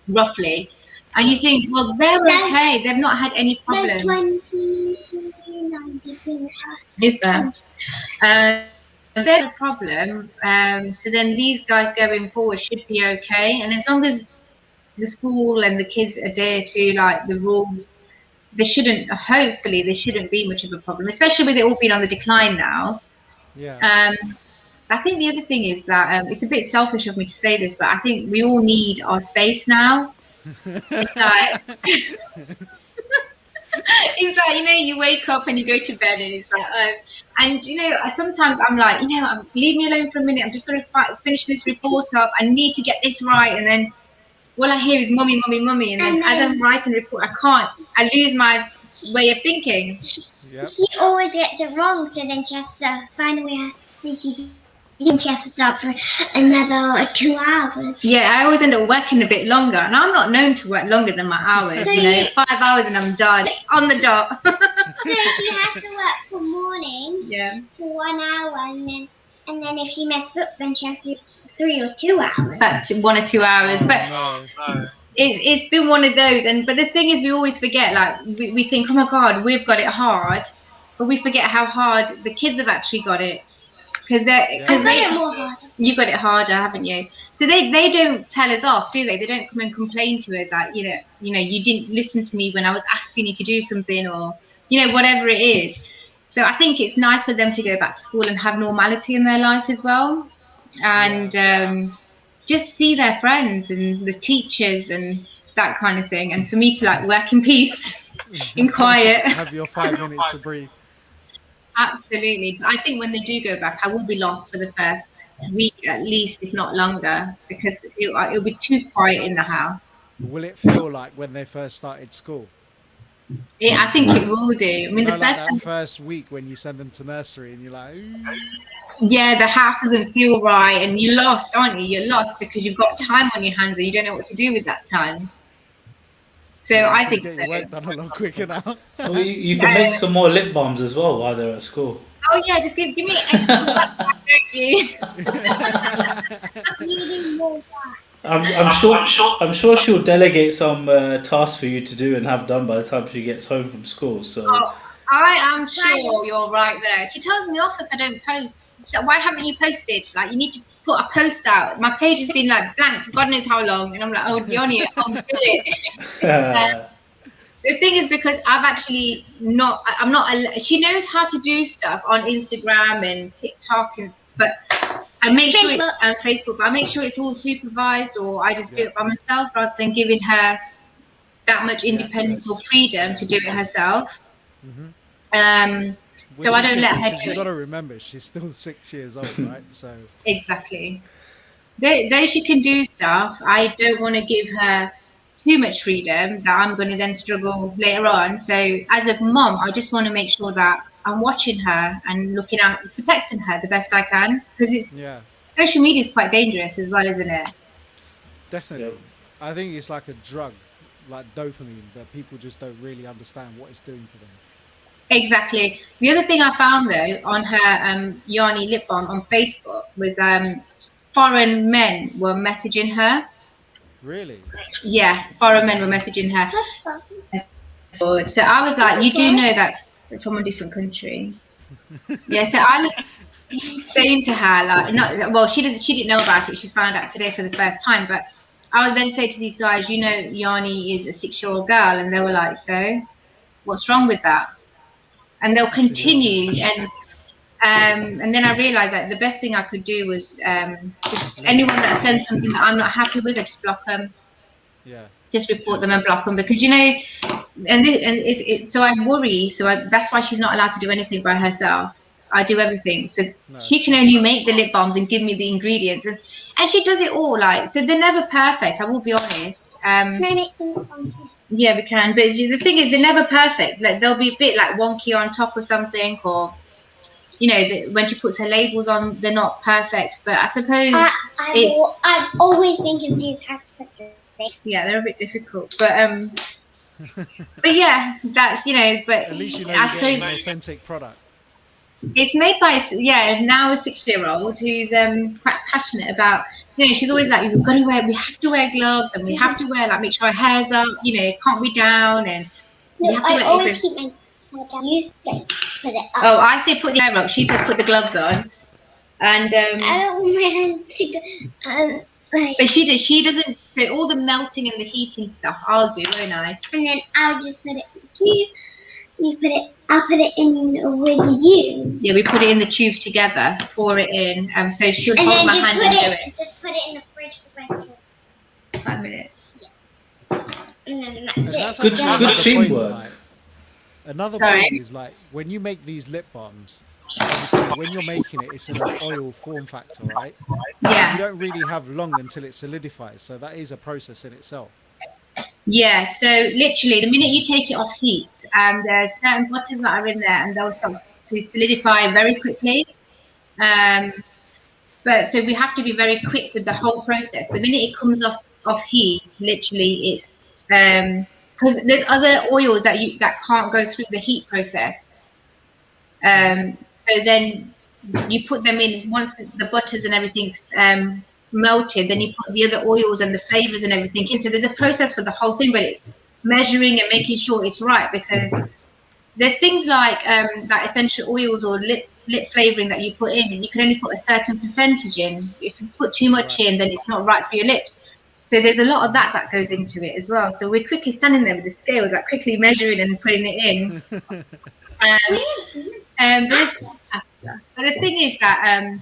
roughly. And you yeah, think, well, they're okay. They've not had any There's problems. 29 people in the class. Is there? They're a problem. So then these guys going forward should be okay. And as long as the school and the kids adhere to like the rules, hopefully there shouldn't be much of a problem, especially with it all being on the decline now. yeah. Um, I think the other thing is that it's a bit selfish of me to say this, but I think we all need our space now. It's like it's like, you know, you wake up and you go to bed and it's like us. And you know, sometimes I'm like, you know, leave me alone for a minute. I'm just going to finish this report up. I need to get this right. And then all I hear is mummy, mummy, mummy. And then as I'm writing the report, I can't. I lose my way of thinking. Yep. She always gets it wrong, so then she has to find a way how she then she has to start for another 2 hours. Yeah, I always end up working a bit longer, and I'm not known to work longer than my hours. So You know, you- 5 hours and I'm done on the dot. So she has to work from morning Yeah. for 1 hour, and then if she messes up, then she has to do 3 or 2 hours. About 1 or 2 hours, Oh, but no. it's been one of those. But the thing is, we always forget. Like we think, oh my God, we've got it hard, but we forget how hard the kids have actually got it. Because I've got it more harder. you've got it harder, haven't you? So they don't tell us off, do they? They don't come and complain to us like, you didn't listen to me when I was asking you to do something, or whatever it is. So I think it's nice for them to go back to school and have normality in their life as well, and just see their friends and the teachers and that kind of thing. And for me to like work in peace, in quiet. Have your 5 minutes to breathe. Absolutely. I think when they do go back, I will be lost for the first week at least, if not longer, because it'll be too quiet in the house. Will it feel like when they first started school? I think it will do. I mean, the like first that time, first week when you send them to nursery and you're like, ooh. yeah, the house doesn't feel right, and you're lost, aren't you? You're lost because you've got time on your hands and you don't know what to do with that time. So You I can think get so. your work done a lot quicker now. Well, you can make some more lip balms as well while they're at school. Oh yeah, just give me extra work, don't you? Needing more work. I'm sure she'll delegate some tasks for you to do and have done by the time she gets home from school. So Oh, I am sure you're right there. She tells me off if I don't post. She's like, why haven't you posted? Like, you need to put a post out. My page has been like blank for God knows how long. And I'm like, oh, Yanni, I'll do it. The thing is, because I'm not, she knows how to do stuff on Instagram and TikTok, but I make sure Facebook. and Facebook, but I make sure it's all supervised, or I just do Yeah. it by myself rather than giving her that much The independence or access. freedom Yeah. to do it herself. Which So I is don't good, let her because do you got it. to remember she's still 6 years old, right? So Exactly. Though she can do stuff, I don't want to give her too much freedom that I'm going to then struggle later on. So as a mom, I just want to make sure that I'm watching her and looking out, protecting her the best I can, because yeah, social media is quite dangerous as well, isn't it? definitely. Yep. I think it's like a drug, like dopamine, but people just don't really understand what it's doing to them. Exactly. The other thing I found though on her Yani lip balm on Facebook was foreign men were messaging her. Really? Yeah, foreign men were messaging her. That's Forward. So I was like, you do know that from a different country. Yeah, so I was saying to her, like, not well, she didn't know about it. She's found out today for the first time. But I would then say to these guys, Yani is a 6-year-old girl, and they were like, so what's wrong with that? And they'll That's continue, ridiculous. and then I realized that the best thing I could do was just Limit anyone that access. sends something that I'm not happy with, I just block them, Yeah. just report them and block them, because so I worry. That's why she's not allowed to do anything by herself. I do everything. So No, she it's can not. only make the lip balms and give me the ingredients, and she does it all. Like, so they're never perfect. I will be honest. Can I make some lip balms? Yeah, we can. But the thing is, they're never perfect. Like, they'll be a bit like wonky on top or something, or when she puts her labels on, they're not perfect. But I suppose I've always been confused how to put this. yeah, they're a bit difficult. But yeah, that's But At least you know I you're getting suppose an authentic product. it's made by now a 6-year-old who's quite passionate about. She's always like, we have to wear gloves, and we have to wear, like, make sure our hair's up. It can't be down, and No, you have to I wear always apron. keep my hair down. You say put it up. Oh, I say put the hair up. She says put the gloves on, and I don't want my hands to go. but she doesn't. So all the melting and the heating stuff, I'll do, won't I? And then I'll just put it here. I'll put it in with you. Yeah, we put it in the tubes together, pour it in. So she'll And hold then my hand and do it. just put it in the fridge for 5 minutes. and then And that's that's it. Good- actually good another point, teamwork. like, another Sorry? point is, like, when you make these lip balms, obviously when you're making it, it's in an oil form factor, right? You Yeah, don't really have long until it solidifies, so that is a process in itself. yeah. So literally, the minute you take it off heat, there's certain bottles that are in there, and they'll start to solidify very quickly. Um, But so we have to be very quick with the whole process. The minute it comes off heat, literally, it's because there's other oils that can't go through the heat process. So then you put them in once the butters and everything's melted. Then you put the other oils and the flavors and everything in. So there's a process for the whole thing, but it's measuring and making sure it's right, because there's things like essential oils or lip flavoring that you put in, and you can only put a certain percentage in. If you put too much in, then it's not right for your lips. So there's a lot of that goes into it as well. So we're quickly standing there with the scales, like quickly measuring and putting it in. But the thing is that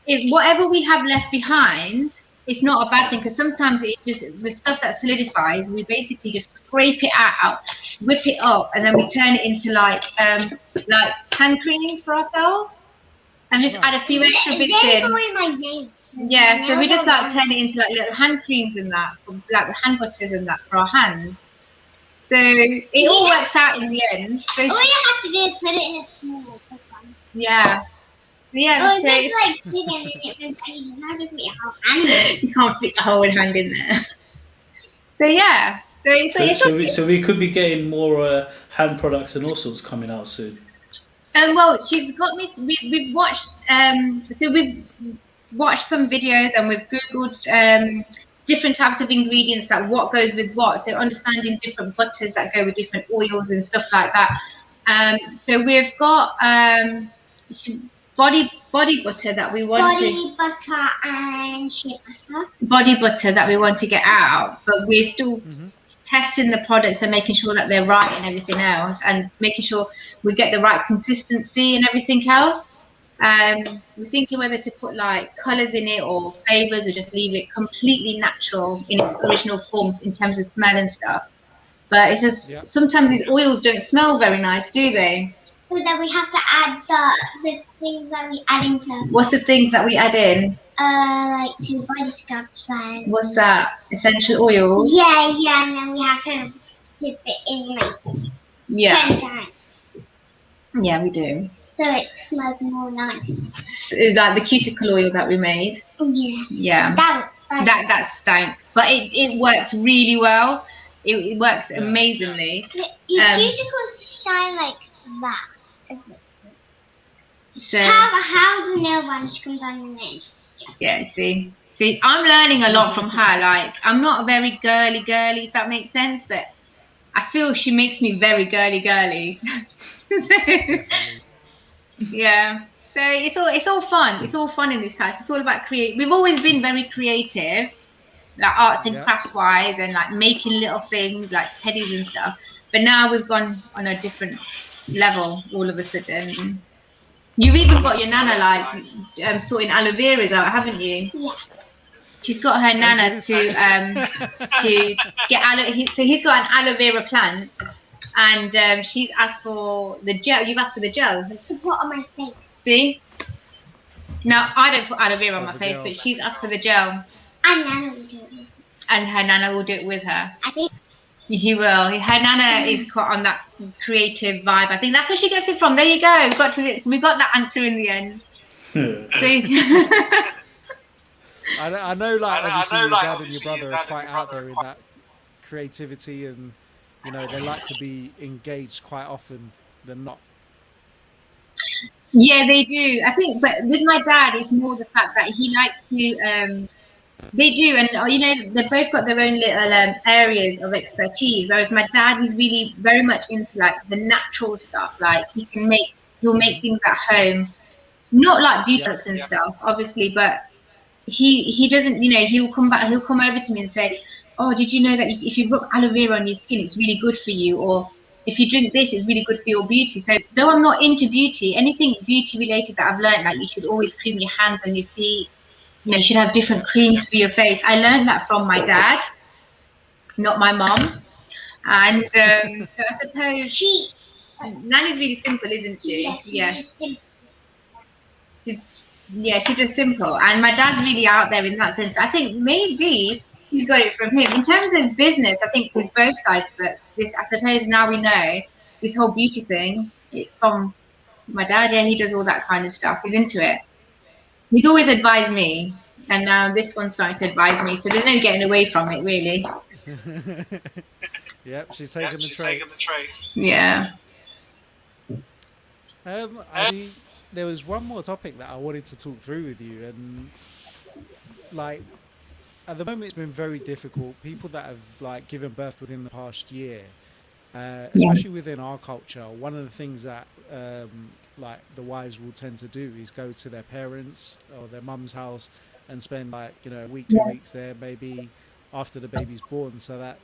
if whatever we have left behind, it's not a bad thing, because sometimes it just, the stuff that solidifies, we basically just scrape it out, whip it up, and then we turn it into like hand creams for ourselves, and just add a few extra bits in. Yeah, so we just like turn it into like little hand creams and that, like hand butters and that for our hands. So it all works out in the end. So all you have to do is put it in a small one. Yeah. Yeah, so it's like big and you just have to put your whole hand in. You can't fit the whole hand in there. So yeah. So we could be getting more hand products and all sorts coming out soon. Well, she's got me. We've watched. So we've watched some videos and we've googled different types of ingredients, like what goes with what. So understanding different butters that go with different oils and stuff like that. So we've got body butter that we want body butter and shea butter. Body butter that we want to get out, but we're still testing the products and making sure that they're right and everything else, and making sure we get the right consistency and everything else. We're thinking whether to put like colors in it or flavors, or just leave it completely natural in its original form in terms of smell and stuff. But it's just sometimes these oils don't smell very nice, do they? So then we have to add the things that we add into. What's the things that we add in? Like 2 body scrubs and. What's that? Essential oils? Yeah, and then we have to dip it in like 10 times. Yeah, we do. So it smells more nice. Like the cuticle oil that we made. Yeah. That's stank, but it works really well. It works amazingly. Your cuticles shine like that. So how the nail varnish comes on your nail. Yeah, see, I'm learning a lot from her. Like, I'm not a very girly, if that makes sense, but I feel she makes me very girly. Yeah. So it's all fun. It's all fun in this house. It's all about create. We've always been very creative, like arts and crafts wise, and like making little things like teddies and stuff. But now we've gone on a different level all of a sudden. You've even got your nana like sorting aloe veras out, haven't you? Yeah. She's got her nana to get aloe. So he's got an aloe vera plant, and she's asked for the gel. You've asked for the gel to put on my face. See? Now I don't put aloe vera on my face, but she's asked for the gel. And Nana will do it. And her nana will do it with her. I think. He will. Her nana is quite on that creative vibe. I think that's where she gets it from. There you go. We got that answer in the end. See? I know, like, obviously your dad and your brother are quite out there in that creativity, and you know they like to be engaged quite often than not. Yeah, they do. I think, but with my dad, it's more the fact that he likes to. They do, and you know, they've both got their own little areas of expertise. Whereas my dad is really very much into like the natural stuff. Like he'll make things at home, not like beauty products and stuff, obviously, but he doesn't. You know, he'll come over to me and say, "Oh, did you know that if you rub aloe vera on your skin, it's really good for you?" Or if you drink this, it's really good for your beauty. So though I'm not into beauty, anything beauty related that I've learned, like you should always cream your hands and your feet. You know, you should have different creams for your face. I learned that from my dad, not my mom. And so I suppose Nanny's really simple, isn't she? Yes. Yeah, she's just simple. And my dad's really out there in that sense. I think maybe she's got it from him. In terms of business, I think there's both sides to it. This, I suppose now we know, this whole beauty thing, it's from my dad. Yeah, he does all that kind of stuff. He's into it. He's always advised me, and now this one's starting to advise me. So there's no getting away from it, really. Yep, she's taking the trait. Yeah. There was one more topic that I wanted to talk through with you, and like at the moment it's been very difficult. People that have like given birth within the past year, Yeah. especially within our culture, one of the things that like the wives will tend to do is go to their parents or their mum's house and spend like a week, 2 weeks there, maybe after the baby's born, so that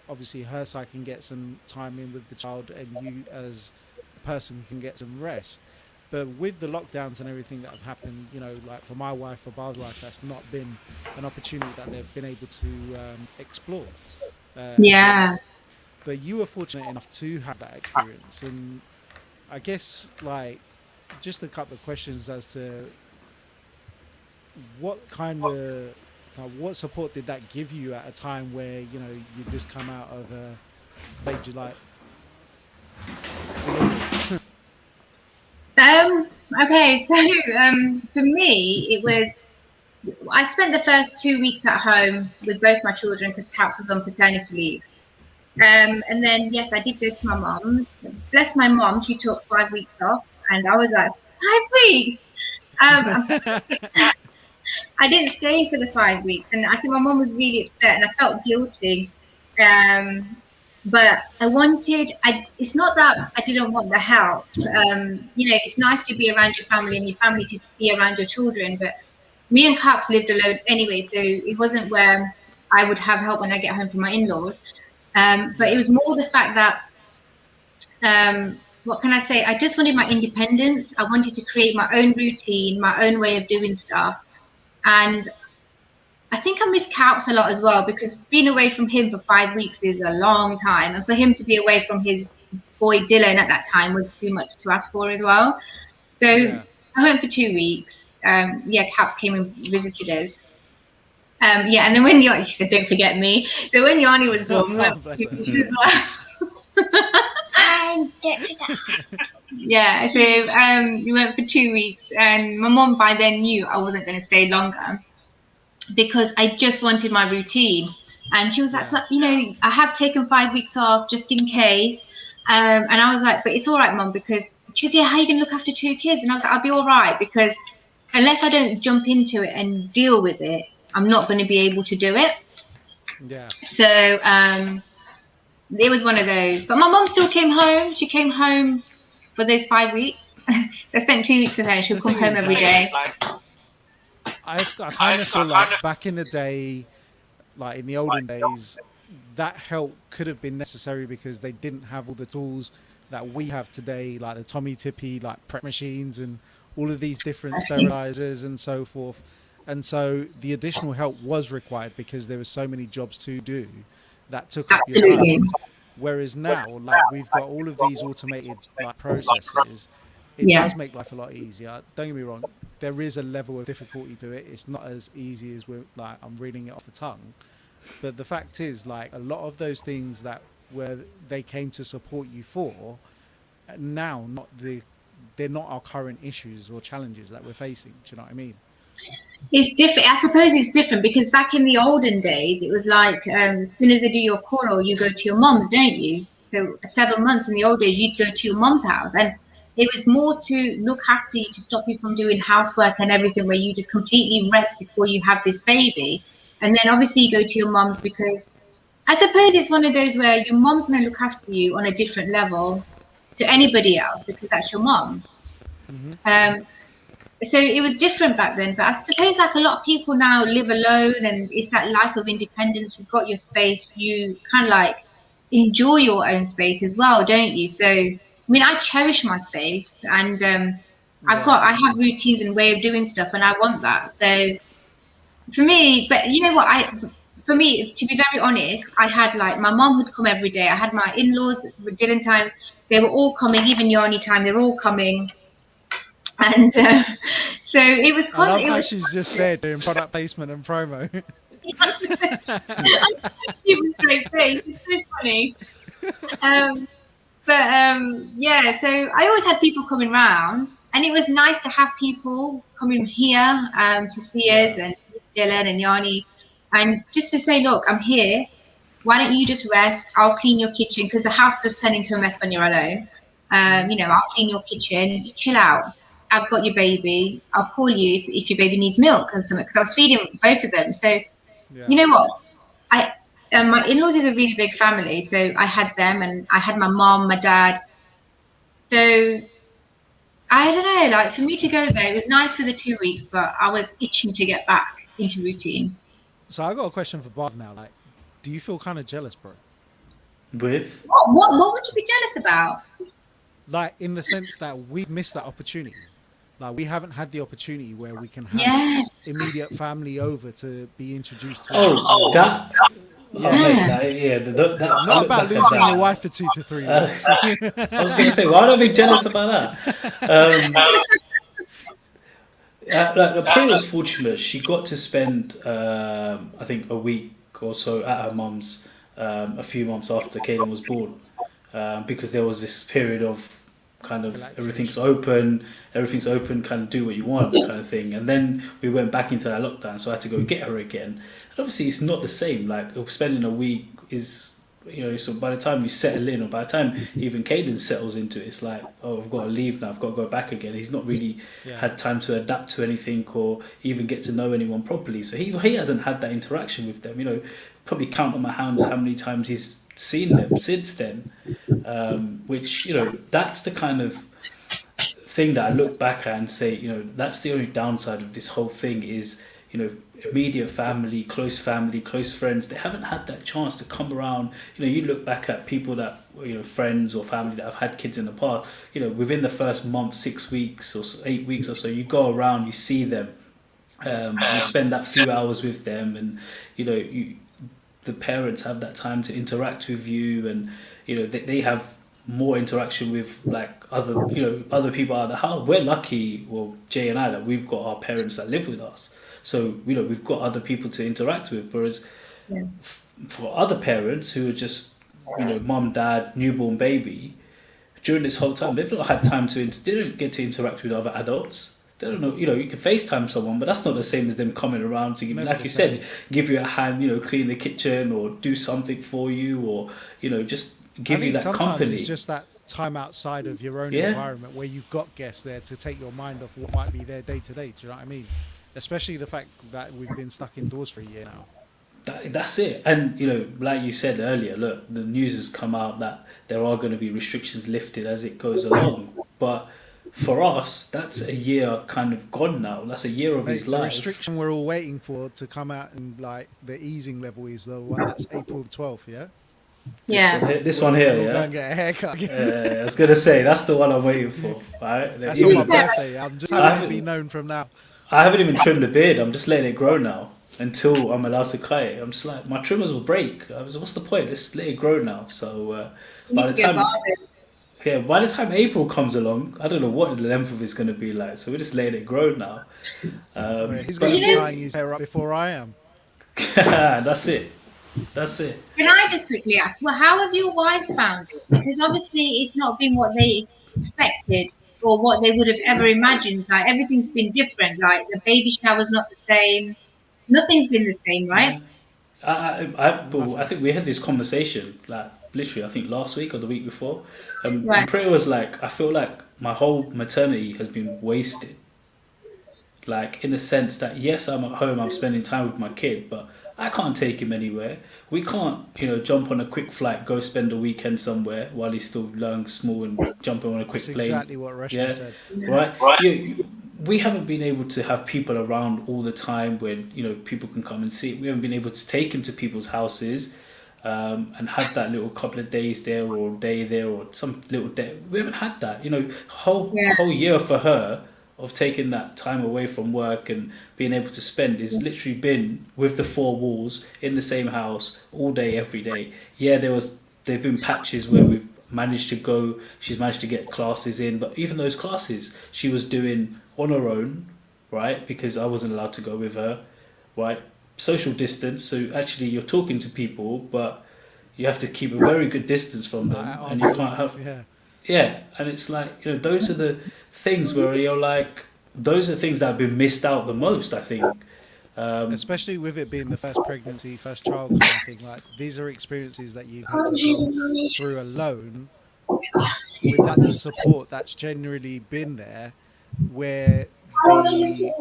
obviously her side can get some time in with the child and you as a person can get some rest. But with the lockdowns and everything that have happened, like for my wife, for Barb's wife, that's not been an opportunity that they've been able to explore. As yet. Yeah. But you were fortunate enough to have that experience, and I guess like just a couple of questions as to what kind of what support did that give you at a time where you just come out of a major like delivery? Okay, so for me, it was I spent the first 2 weeks at home with both my children because Caps was on paternity leave. And then yes, I did go to my mom's. Bless my mom, she took 5 weeks off, and I was like, 5 weeks. Um, I didn't stay for the 5 weeks, and I think my mom was really upset, and I felt guilty. But I wanted. It's not that I didn't want the help. It's nice to be around your family and your family to be around your children. But me and Caps lived alone anyway, so it wasn't where I would have help when I get home from my in-laws. But it was more the fact that what can I say? I just wanted my independence. I wanted to create my own routine, my own way of doing stuff. And I think I miss Caps a lot as well because being away from him for 5 weeks is a long time. And for him to be away from his boy Dylan at that time was too much to ask for as well. So I went for 2 weeks. Caps came and visited us. And then when Yani, she said, "Don't forget me." So when Yani was born, we went for 2 weeks as well. Yeah, so we went for 2 weeks, and my mom by then knew I wasn't going to stay longer because I just wanted my routine. And she was like, "But I have taken 5 weeks off just in case." And I was like, "But it's all right, Mom," because she goes, "Yeah, how are you going to look after 2 kids?" And I was like, "I'll be all right because unless I don't jump into it and deal with it, I'm not going to be able to do it." Yeah. So it was one of those. But my mom still came home. She came home for those 5 weeks. I spent 2 weeks with her, and she'll come home every day. I kind of feel like back in the day, like in the olden days, that help could have been necessary because they didn't have all the tools that we have today, like the Tommy Tippy, like prep machines and all of these different sterilizers and so forth. And so the additional help was required because there were so many jobs to do that took up your time. Whereas now, like we've got all of these automated like processes, it does make life a lot easier. Don't get me wrong, there is a level of difficulty to it. It's not as easy as I'm reading it off the tongue. But the fact is, like a lot of those things that where they came to support you for, now they're not our current issues or challenges that we're facing. Do you know what I mean? It's different. I suppose it's different because back in the olden days, it was like as soon as they do your call, you go to your mom's, don't you? So 7 months in the old days, you'd go to your mom's house, and it was more to look after you, to stop you from doing housework and everything, where you just completely rest before you have this baby. And then obviously you go to your mom's because I suppose it's one of those where your mom's going to look after you on a different level to anybody else because that's your mom. Mm-hmm. So it was different back then, but I suppose like a lot of people now live alone and it's that life of independence. You've got your space, you kind of like enjoy your own space as well, don't you? So I mean, I cherish my space, and I have routines and way of doing stuff, and I want that. So for me, but you know what, for me, to be very honest, I had like my mom would come every day. I had my in-laws with dinner time, they were all coming, even Yani time, they were all coming. And so it was I love how she's just there doing product placement and promo. She was straight face. It's so funny. But yeah, so I always had people coming round, and it was nice to have people coming here to see us, Yeah. and Dylan and Yani, and just to say, look, I'm here. Why don't you just rest? I'll clean your kitchen because the house does turn into a mess when you're alone. I'll clean your kitchen. Just chill out. I've got your baby. I'll call you if your baby needs milk or something because I was feeding both of them. So Yeah. you know what? I my in-laws is a really big family, so I had them and I had my mom, my dad. So I don't know, like for me to go there, it was nice for the 2 weeks, but I was itching to get back into routine. So I got a question for Bob now. Like, do you feel kind of jealous, bro? With What would you be jealous about? Like, in the sense that we missed that opportunity. Like, we haven't had the opportunity where we can have Yes. immediate family over to be introduced to each other. oh that Yeah. oh, mate, Yeah. like, yeah, that I Not look about back at losing that. your wife for 2 to 3 weeks. I was going to say, why don't I be jealous about that? Like, Priya was fortunate. She got to spend, I think, a week or so at her mum's a few months after Kaden was born, because there was this period of kind of Relaxation. everything's open, kind of do what you want, kind of thing. And then we went back into that lockdown, so I had to go get her again. And obviously, it's not the same. Like spending a week is. So by the time you settle in, or by the time even Caden settles into it, it's like, oh, I've got to leave now. I've got to go back again. He's not really Yeah. had time to adapt to anything or even get to know anyone properly. So he hasn't had that interaction with them. Probably count on my hands how many times he's seen them since then. Which that's the kind of thing that I look back at and say, that's the only downside of this whole thing is, immediate family, close friends, they haven't had that chance to come around. You look back at people that, friends or family that have had kids in the past, within the first month, 6 weeks or 8 weeks or so, you go around, you see them, you spend that few hours with them, and, the parents have that time to interact with you, and, they have more interaction with like other people out of the house. We're lucky, well, Jay and I, that we've got our parents that live with us, so we've got other people to interact with. Whereas Yeah. for other parents who are just mum, dad, newborn baby, during this whole time they've not had time to. They don't get to interact with other adults. They don't know. You can FaceTime someone, but that's not the same as them coming around to give, Never like the you same. said, give you a hand, clean the kitchen or do something for you, or just I give you think that sometimes company. it's just that time outside of your own Yeah. environment where you've got guests there to take your mind off what might be there day to day. Do you know what I mean? Especially the fact that we've been stuck indoors for a year now. That's it. And like you said earlier, look, the news has come out that there are going to be restrictions lifted as it goes along. But for us, that's a year kind of gone now. That's a year of his Mate, the life. restriction we're all waiting for to come out and like the easing level is the one that's April the 12th, yeah? Yeah. This Where one we here, can all go yeah. and get a haircut again. I was gonna say that's the one I'm waiting for. Right? That's on my Even- birthday. I'm just having it be known from now. I haven't even trimmed the beard. I'm just letting it grow now until I'm allowed to cut it. I'm just like, my trimmers will break. What's the point? Let's let it grow now. So You by need the to get time, barbered. by the time April comes along, I don't know what the length of it's going to be like. So we're just letting it grow now. Where he's But going to be you know- tying his hair up before I am. that's it. That's it. Can I just quickly ask, well, how have your wives found it? Because obviously it's not been what they expected or what they would have ever imagined. Like everything's been different. Like the baby shower's not the same. Nothing's been the same, right? Yeah. I Nothing. think we had this conversation like literally I think last week or the week before, and Right. Priya was like, I feel like my whole maternity has been wasted. Like in the sense that yes, I'm at home, I'm spending time with my kid, but I can't take him anywhere. We can't, jump on a quick flight, go spend a weekend somewhere while he's still young, small, and jumping on a quick That's plane. exactly what Reshma Yeah. said. Right? We haven't been able to have people around all the time when people can come and see. We haven't been able to take him to people's houses, and have that little couple of days there or day there or some little day. We haven't had that. Whole year for her of taking that time away from work and being able to spend is literally been with the four walls in the same house all day every day. Yeah, there've been patches where we've managed to go. She's managed to get classes in, but even those classes she was doing on her own, right? Because I wasn't allowed to go with her, right? Social distance. So actually, you're talking to people, but You have to keep a very good distance from them, At and you arm's can't length, have. yeah. Yeah, and it's like, those are the things where you're like, those are things that have been missed out the most, I think. Um, Especially with it being the first pregnancy, first child kind of thing. Like these are experiences that you've had to go through alone without the support that's generally been there, where the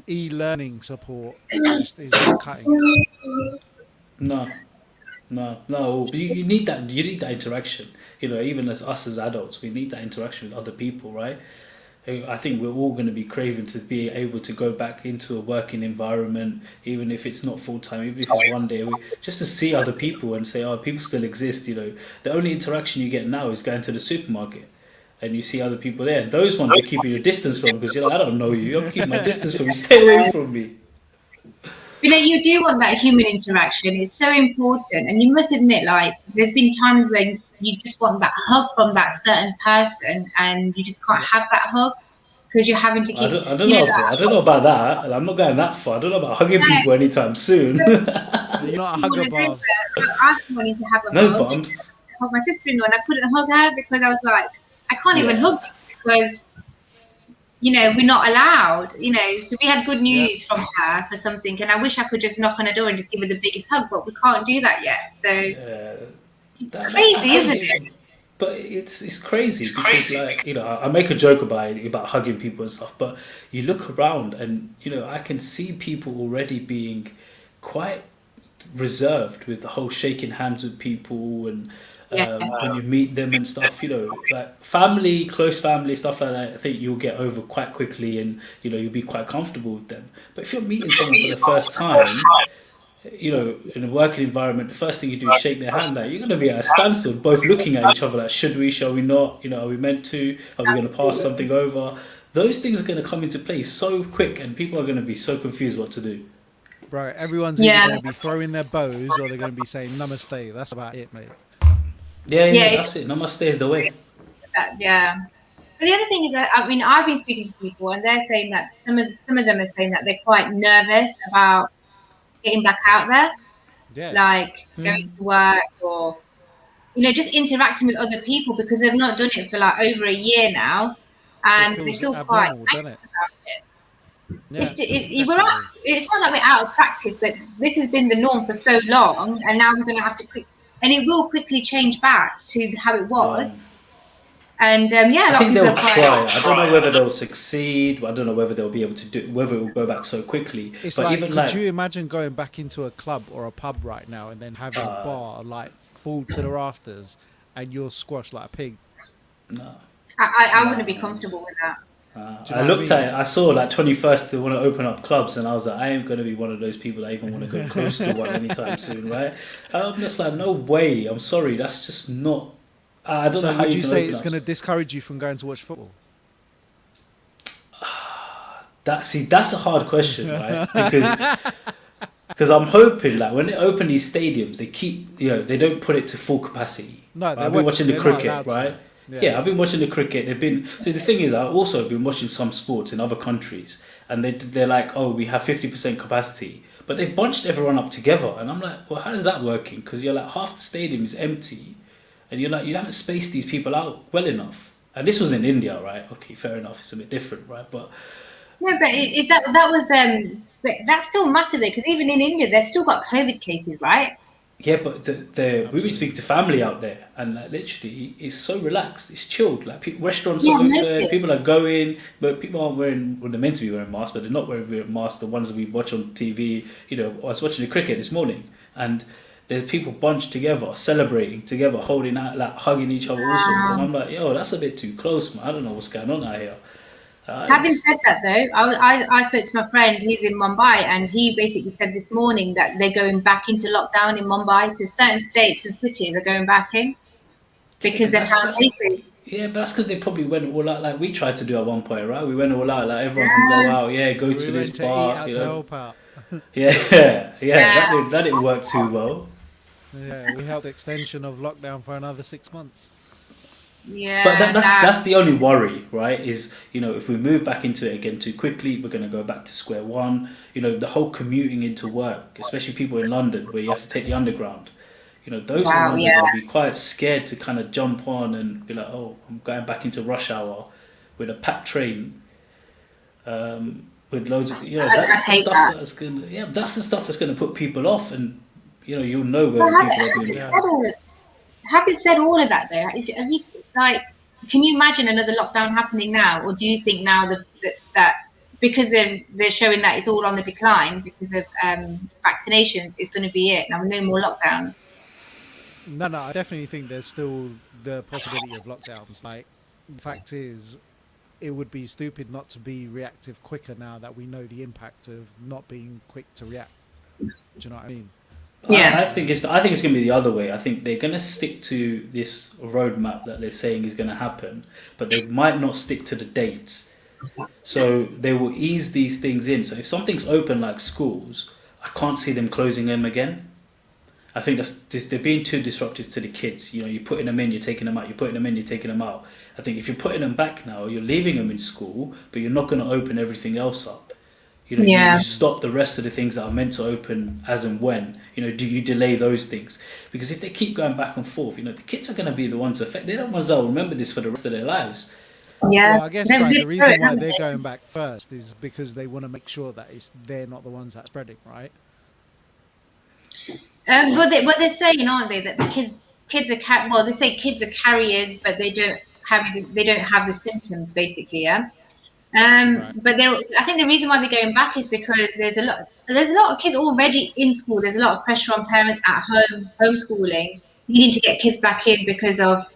e-learning support just isn't cutting it. no, no. You need that. You need that interaction. Even as us as adults, we need that interaction with other people, right? I think we're all going to be craving to be able to go back into a working environment, even if it's not full time, even if it's one day a week, just to see other people and say, oh, people still exist. The only interaction you get now is going to the supermarket and you see other people there. And those ones you're keeping your distance from because you're like, I don't know you. I'm keeping my distance from you. Stay away from me. You do want that human interaction. It's so important. And you must admit, like, there's been times when you just want that hug from that certain person and you just can't Yeah. have that hug because you're having to keep, I don't know. I don't know about that. I'm not going that far. I don't know about hugging people anytime soon. You're not a hugger, Bav. I've been wanting to have a No, hug. but I'm. Hug my sister-in-law and I couldn't hug her because I was like, I can't even Yeah. hug you because we're not allowed. So we had good Yeah. news from her for something, and I wish I could just knock on her door and just give her the biggest hug, but we can't do that yet. So That's the crazy, thing. isn't it? But it's crazy because like I make a joke about hugging people and stuff, but you look around and I can see people already being quite reserved with the whole shaking hands with people and Yeah. when you meet them and stuff, like family, close family, stuff like that. I think you'll get over quite quickly and you'll be quite comfortable with them. But if you're meeting someone for the first time, in a working environment, the first thing you do is shake their hand. Like you're going to be at a standstill, both looking at each other like, should we, shall we not? Are we meant to? Are we going to pass something over? Those things are going to come into play so quick, and people are going to be so confused what to do. Bro, everyone's either going to be throwing their bows or they're going to be saying namaste. That's about it, mate. Yeah, that's it. Namaste is the way. Yeah. But the other thing is that I've been speaking to people, and they're saying that some of them are saying that they're quite nervous about getting back out there, Yeah. like going to work or just interacting with other people because they've not done it for like over a year now, and It they feels feel quite abnormal, doesn't it? Yeah, it's, it's not like we're out of practice, but this has been the norm for so long, and now we're going to have to and it will quickly change back to how it was. And a I lot of think people they'll are quite. try. I don't know whether they'll succeed. I don't know whether they'll be able to do. Whether it will go back so quickly. It's but like, even could you imagine going back into a club or a pub right now and then having a bar like full to the rafters and you're squashed like a pig? No. I wouldn't be comfortable with that. Do you know what I mean? I saw like 21st they want to open up clubs, and I was like, I ain't going to be one of those people that even want to go close to one anytime soon, right? I'm just like, no way. I'm sorry, that's just not. I don't know So how would you you can say open it's up. going to discourage you from going to watch football? That's a hard question, right? Because I'm hoping like when they open these stadiums, they keep they don't put it to full capacity. No, I've been watching the cricket, right? Yeah. Yeah, I've been watching the cricket. So the thing is, I've also been watching some sports in other countries, and they're like, oh, we have 50% capacity, but they've bunched everyone up together, and I'm like, well, how is that working? Because you're like half the stadium is empty, and you're like, you haven't spaced these people out well enough. And this was in India, right? Okay, fair enough, it's a bit different, right? But No, but that was but that's still massively because even in India they've still got COVID cases, right? yeah, but we've been speaking to family out there, and like, literally, it's so relaxed, it's chilled. Like restaurants are open, people are going, but people aren't wearing. Well, they're meant to be wearing masks, but they're not wearing masks. The ones that we watch on TV, I was watching the cricket this morning, and there's people bunched together, celebrating together, holding out, like hugging each other, all sorts. And I'm like, yo, that's a bit too close, man. I don't know what's going on out here. Having said that, though, I spoke to my friend. He's in Mumbai, and he basically said this morning that they're going back into lockdown in Mumbai. So certain states and cities are going back in because they've found cases. Yeah, but that's because they probably went all out like we tried to do at one point, right? We went all out, like everyone can go out, go We to went this to bar, eat out to help out. yeah. That didn't work too well. Yeah, we held the extension of lockdown for another 6 months. Yeah, But that's the only worry, right? Is if we move back into it again too quickly, we're going to go back to square one. The whole commuting into work, especially people in London where you have to take the underground. those are the Wow, ones that yeah. are going to be quite scared to kind of jump on and be like, oh, I'm going back into rush hour with a packed train, with loads of, I that's the hate stuff that. that's going to, yeah, that's the stuff that's going to put people off, and you'll know Well, whether people are being. Yeah. having said all of that, though, have you like, can you imagine another lockdown happening now, or do you think now that because they're showing that it's all on the decline because of vaccinations, it's going to be it now, no more lockdowns? No, I definitely think there's still the possibility of lockdowns. Like, the fact is, it would be stupid not to be reactive quicker now that we know the impact of not being quick to react. Do you know what I mean? Yeah, I think it's going to be the other way. I think they're going to stick to this roadmap that they're saying is going to happen, but they might not stick to the dates. So they will ease these things in. So if something's open like schools, I can't see them closing them again. I think they're being too disruptive to the kids. You're putting them in, you're taking them out. You're putting them in, you're taking them out. I think if you're putting them back now, you're leaving them in school, but you're not going to open everything else up. You yeah, stop the rest of the things that are meant to open as and when. Do you delay those things? Because if they keep going back and forth, the kids are going to be the ones affected. They're the ones that will remember this for the rest of their lives. yeah. Well, I guess They've like the lived through reason it, why haven't they're they? going back first is because they want to make sure that they're not the ones that are spreading, right? But they're saying, aren't they, that the kids are well, they say kids are carriers, but they don't have the symptoms, basically, yeah. Right. But I think the reason why they're going back is because there's a lot of kids already in school. There's a lot of pressure on parents at home, homeschooling, needing to get kids back in because of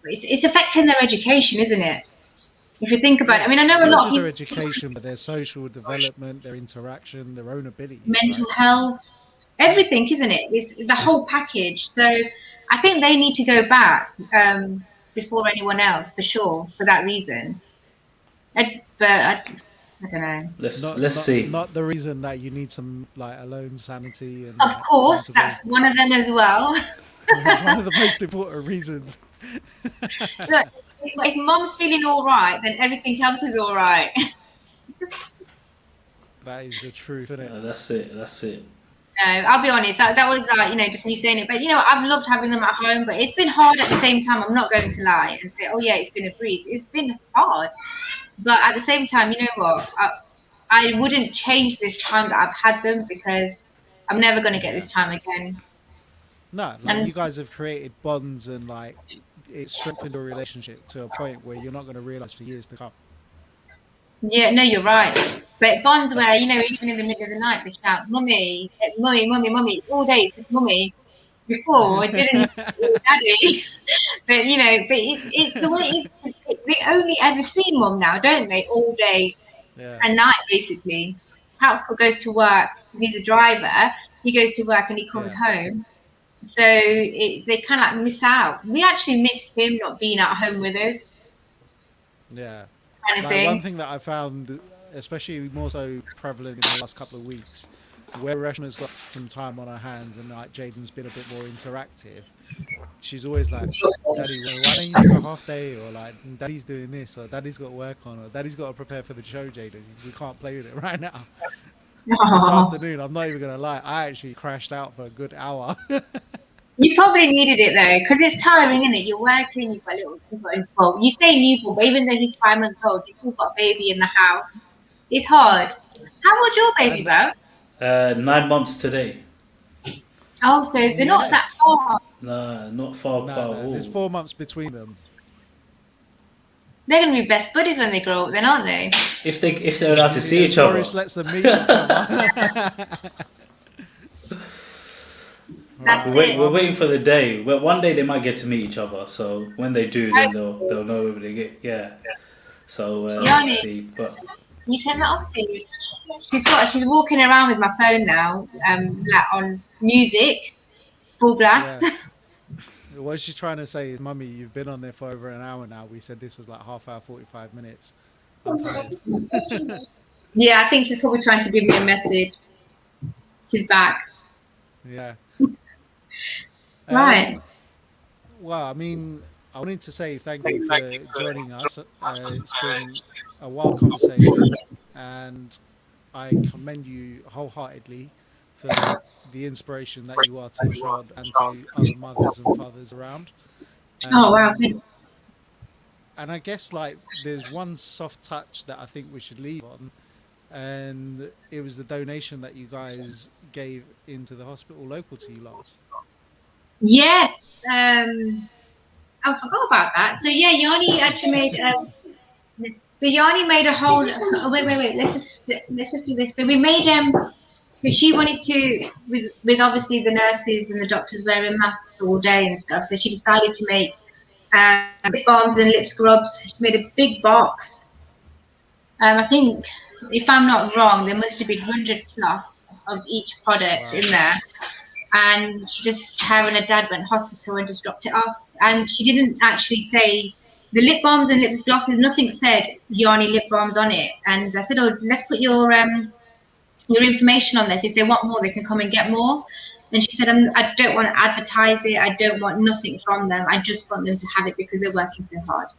it's affecting their education, isn't it? If you think about it, I Yeah. mean, I know a Not lot of just their people education, but their social development, their interaction, their own abilities, right? mental health, everything, isn't it? It's the whole package. So I think they need to go back before anyone else, for sure, for that reason. I don't know. Let's Not let's not see. not the reason that you need some like alone sanity and Of like time course, to that's think. one of them as well. It's one of the most important reasons. Look, if mom's feeling all right, then everything else is all right. That is the truth, isn't it? That's it. That's it. No, I'll be honest. That was just me saying it. But I've loved having them at home. But it's been hard at the same time. I'm not going to lie and say, oh yeah, it's been a breeze. It's been hard. But at the same time, you know what? I wouldn't change this time that I've had them because I'm never going to get Yeah. this time again. No, like And you guys have created bonds and like it strengthened your relationship to a point where you're not going to realize for years to come. yeah, no, you're right. But bonds where even in the middle of the night they shout, "Mummy, mummy, mummy, mummy," all day, just mummy. Before I didn't, daddy. But it's the way they only ever see mum now, don't they? All day Yeah. and night, basically. House goes to work. He's a driver. He goes to work and he comes Yeah. home. So they kind of like miss out. We actually miss him not being at home with us, Yeah. kind of Like one thing. thing that I found, especially more so prevalent in the last couple of weeks, where Reshma's got some time on her hands and like Jaden's been a bit more interactive, she's always like, Daddy, well, why don't you take a half day? Or like, Daddy's doing this, or Daddy's got work on, or Daddy's got to prepare for the show, Jaden. We can't play with it right now. This Oh, afternoon, I'm not even going to lie, I actually crashed out for a good hour. you probably needed it though, because it's tiring, isn't it? You're working, well, you say newborn, but even though he's 5 months old, you've still got a baby in the house. It's hard. How old's your baby, And Bo? 9 months today. Oh, so they're not that yes. far. Nah, not far, No, far. no, there's 4 months between them. They're going to be best buddies when they grow up, then, aren't they? If they're allowed to see each other. Boris lets them meet each other. That's We're it. waiting for the day. Well, one day they might get to meet each other. So when they do, then they'll know whether they get. Yeah. So Yani, let's see. But can you turn that off, please? She's walking around with my phone now, like on music, full blast. Yeah. What she's trying to say is, Mummy, you've been on there for over an hour now. We said this was like half hour, 45 minutes. I'm tired. Yeah, I think she's probably trying to give me a message. She's back. Yeah. Right. Well, I mean, I wanted to say thank you for joining us. It's been a wild conversation, and I commend you wholeheartedly for the inspiration that you are to your child and to other mothers and fathers around. Oh wow, And thanks. and I guess like there's one soft touch that I think we should leave on, and it was the donation that you guys gave into the hospital local to you last. Yes. I forgot about that. So yeah, Yani actually made the Yani made a whole. Oh wait. Let's just do this. So we made so she wanted to with obviously the nurses and the doctors wearing masks all day and stuff. So she decided to make lip balms and lip scrubs. She made a big box. I think if I'm not wrong, there must have been 100 plus of each product Wow. in there. And she just, her and her dad went to hospital and just dropped it off. And she didn't actually say the lip balms and lip glosses. Nothing said Yani lip balms on it. And I said, oh, let's put your information on this. If they want more, they can come and get more. And she said, I don't want to advertise it. I don't want nothing from them. I just want them to have it because they're working so hard.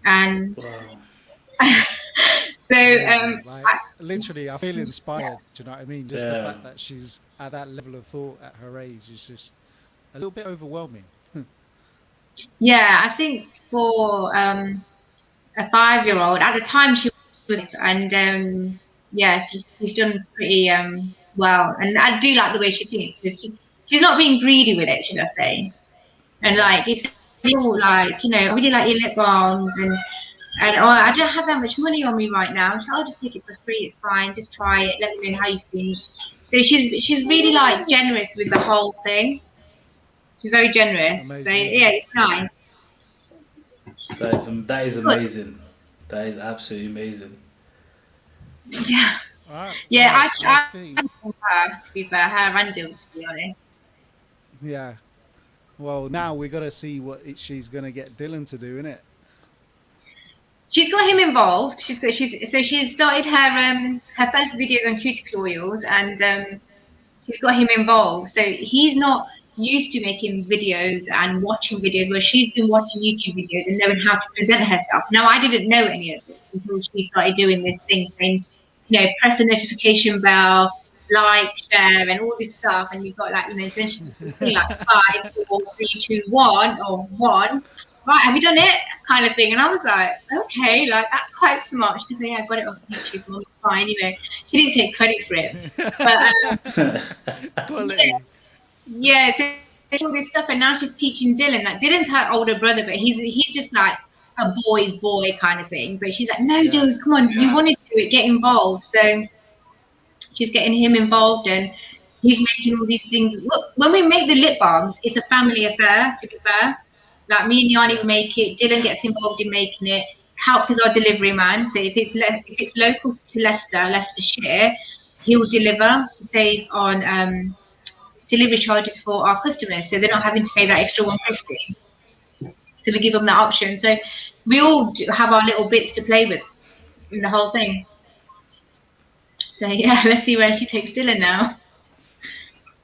And Wow. so Amazing. Like literally, I feel inspired. Do you know what I mean? Just the Yeah. fact that she's at that level of thought at her age is just a little bit overwhelming. yeah, I think for a 5-year-old at the time she was, and yeah, she's done pretty well. And I do like the way she thinks because she's not being greedy with it, should I say? And Yeah. like if you're like, I really like your lip balms and oh, I don't have that much money on me right now, so I'll just take it for free. It's fine. Just try it. Let me know how you feel. So she's really like generous with the whole thing. She's very generous. So Amazing, isn't yeah, it? it's nice. That is Good. amazing. That is absolutely amazing. Yeah. All right. Yeah, Well, I I think, her, to be fair, her and Dill's, to be honest. yeah. Well, now we got to see what she's going to get Dylan to do, innit? She's got him involved. She's started her first videos on cuticle oils, and she's got him involved. So he's not used to making videos and watching videos where she's been watching YouTube videos and knowing how to present herself. Now, I didn't know any of this until she started doing this thing saying, press the notification bell, like, share, and all this stuff. And you've got like, then she's saying like 5, 4, 3, 2, 1 or 1. Right, have you done it? Kind of thing. And I was like, okay, like that's quite smart. She said, yeah, I got it on YouTube, Mom, it's fine, She didn't take credit for it. But Quality. yeah, so all this stuff, and now she's teaching Dylan. Like Dylan's her older brother, but he's just like a boy's boy kind of thing. But she's like, no, Yeah. Dills, come on, you want to do it, get involved. So she's getting him involved, and he's making all these things. Look, when we make the lip balms, it's a family affair. To be fair, like me and Yani Yeah. make it. Dylan gets involved in making it. Kalps is our delivery man, so if it's local to Leicestershire, he will deliver to save on delivery charges for our customers, so they're not having to Postage. pay that Yeah. extra 150. So we give them that option. So we all have our little bits to play with in the whole thing. So yeah, let's see where she takes Dylan now.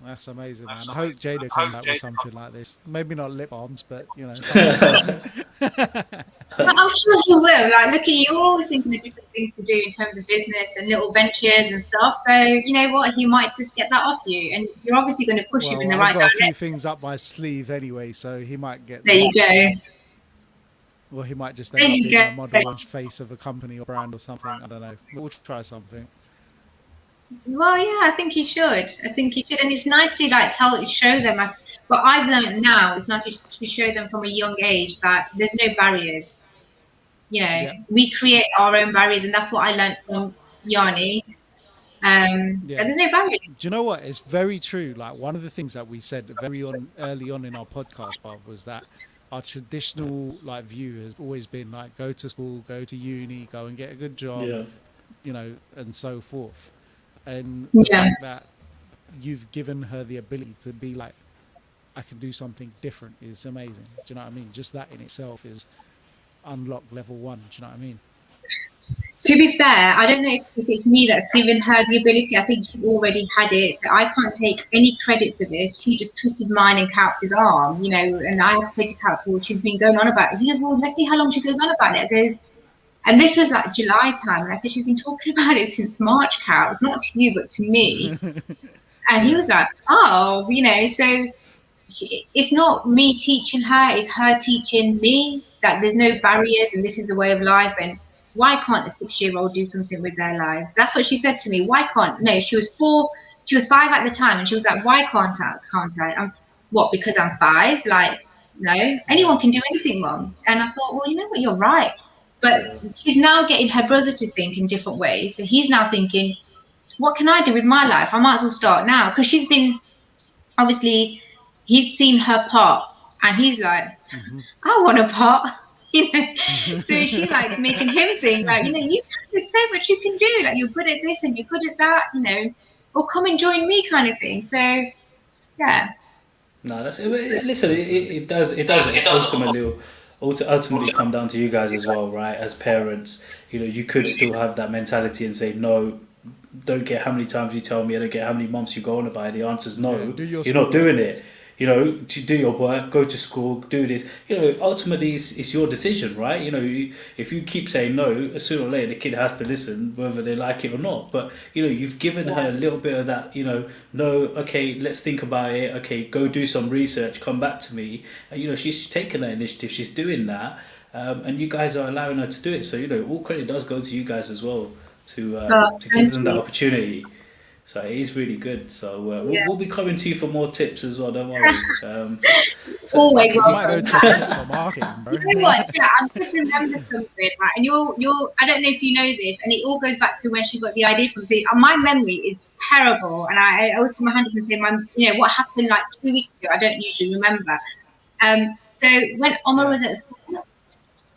That's amazing, man. I hope Jada comes out with something like this. Maybe not lip balms, but something like that. But I'm sure he will. Like, look at you, you're always thinking of different things to do in terms of business and little ventures and stuff. So you know what, he might just get that off you, and you're obviously going to push him in Well, the I've right got a few direction. things up my sleeve anyway, so he might get There that. you go. Well, he might just There end up you being go. a model and face of a company or brand or something. I don't know. We'll try something. Well, yeah, I think you should. I think you should, and it's nice to like show them. What I've learned now is not to show them from a young age that there's no barriers. Yeah. We create our own barriers, and that's what I learned from Yani. That Yeah. there's no barriers. Do you know what? It's very true. Like one of the things that we said early on in our podcast, Bob, was that our traditional like view has always been like go to school, go to uni, go and get a good job, Yeah. And so forth. And the Yeah. fact that you've given her the ability to be like, I can do something different is amazing. Do you know what I mean? Just that in itself is unlock level 1. Do you know what I mean? To be fair, I don't know if it's me that's given her the ability. I think she already had it, so I can't take any credit for this. She just twisted mine and Kalp's arm, and I have to say to Kalp, well, she's been going on about it. He goes, well, let's see how long she goes on about it. I goes, and this was like July time, and I said, she's been talking about it since March, Kalp. It's not to you, but to me. And he Yeah. was like, oh, so it's not me teaching her, it's her teaching me that there's no barriers and this is the way of life. And why can't a 6-year-old do something with their lives? That's what she said to me. Why can't? No, she was 4, she was 5 at the time, and she was like, why can't I? Can't I? What? Because I'm 5? Like, no, Yeah. anyone can do anything, mom. And I thought, well, you know what? You're right. But Yeah. she's now getting her brother to think in different ways. So he's now thinking, what can I do with my life? I might as well start now, because she's been, obviously, he's seen her part, and he's like, I want a part. So she like making him think like, there's so much you can do, like you're good at this and you're good at that, or come and join me kind of thing. So yeah. No, that's it. Listen, Awesome. it does ultimately come down to you guys as well, right? As parents, you could still have that mentality and say no. Don't care how many times you tell me. I don't care how many months you go on about it. The answer's Yeah. no. Do your You're not schoolwork. doing it. To do your work, go to school, do this. Ultimately, it's your decision, right? If you keep saying no, sooner or later the kid has to listen, whether they like it or not. But you've given her a little bit of that. No, okay, let's think about it. Okay, go do some research, come back to me. And she's taken that initiative. She's doing that, and you guys are allowing her to do it. So all credit does go to you guys as well to give Thank them that you. opportunity. So it is really good. So Yeah. we'll be coming to you for more tips as well. Don't worry. So Always You might go welcome. to Philips or marketing, bro. You know what? Yeah, I've just remembered something, right? And you're. I don't know if you know this, and it all goes back to where she got the idea from. See, my memory is terrible, and I always put my hand up and say, what happened like 2 weeks ago. I don't usually remember. So when Omar Yeah. was at school,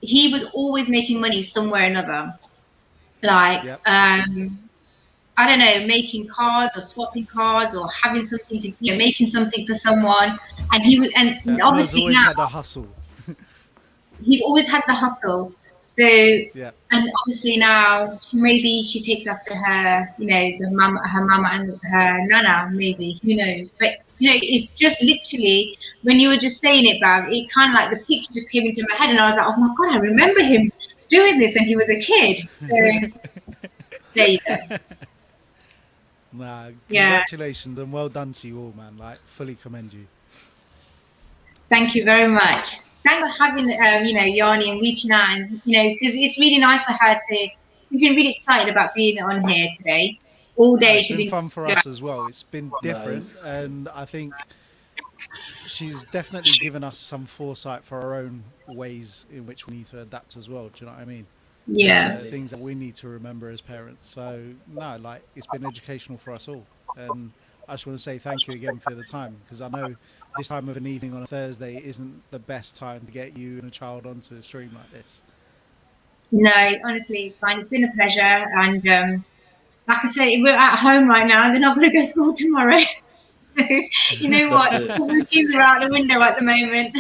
he was always making money somewhere or another. Like, Yep. I don't know, making cards or swapping cards or having something to, making something for someone. And and Yeah. Omar's obviously always now had a hustle. he's always had the hustle. So, Yeah. and obviously now maybe she takes after her, her mama and her nana, maybe, who knows? But it's just literally when you were just saying it, Bav, it kind of like the picture just came into my head, and I was like, oh my god, I remember him doing this when he was a kid. So there you go. Nah, Yeah, congratulations and well done to you all, man. Like, fully commend you. thank you very much. Thanks for having, Yani and reaching out, and because it's really nice for her to. She's been really excited about being on here today. All No, day it's she's been been. fun for us as well. It's been different, nice. and I think she's definitely given us some foresight for our own ways in which we need to adapt as well. Do you know what I mean? Yeah, Definitely. Things that we need to remember as parents. So no, like it's been educational for us all, and I just want to say thank you again for the time, because I know this time of an evening on a Thursday isn't the best time to get you and a child onto a stream like this. no, honestly, it's fine. It's been a pleasure, and like I say, we're at home right now. They're not going to go to school tomorrow. You know That's what? it. The routines are out the window at the moment.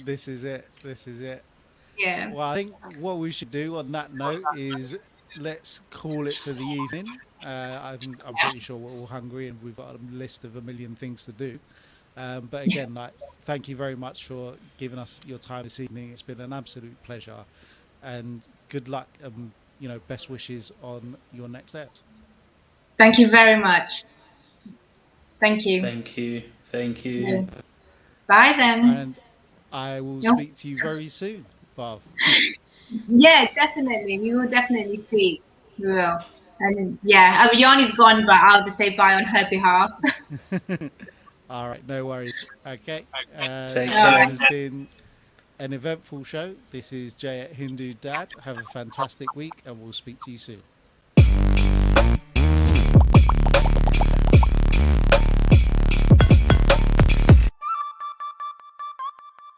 This is it. This is it. Yeah. Well, I think what we should do on that note is let's call it for the evening. I'm pretty sure we're all hungry and we've got a list of a million things to do. But again, like, thank you very much for giving us your time this evening. It's been an absolute pleasure, and good luck. Best wishes on your next steps. Thank you very much. Thank you. Thank you. Thank you. No. Bye then. And I will No. speak to you very soon, Bob. Yeah, definitely. We will definitely speak. We will. And yeah, Yanni's gone, but I'll just say bye on her behalf. All right, no worries. Okay, Take All this care. right. has been an eventful show. This is Jay at Hindu Dad. Have a fantastic week, and we'll speak to you soon.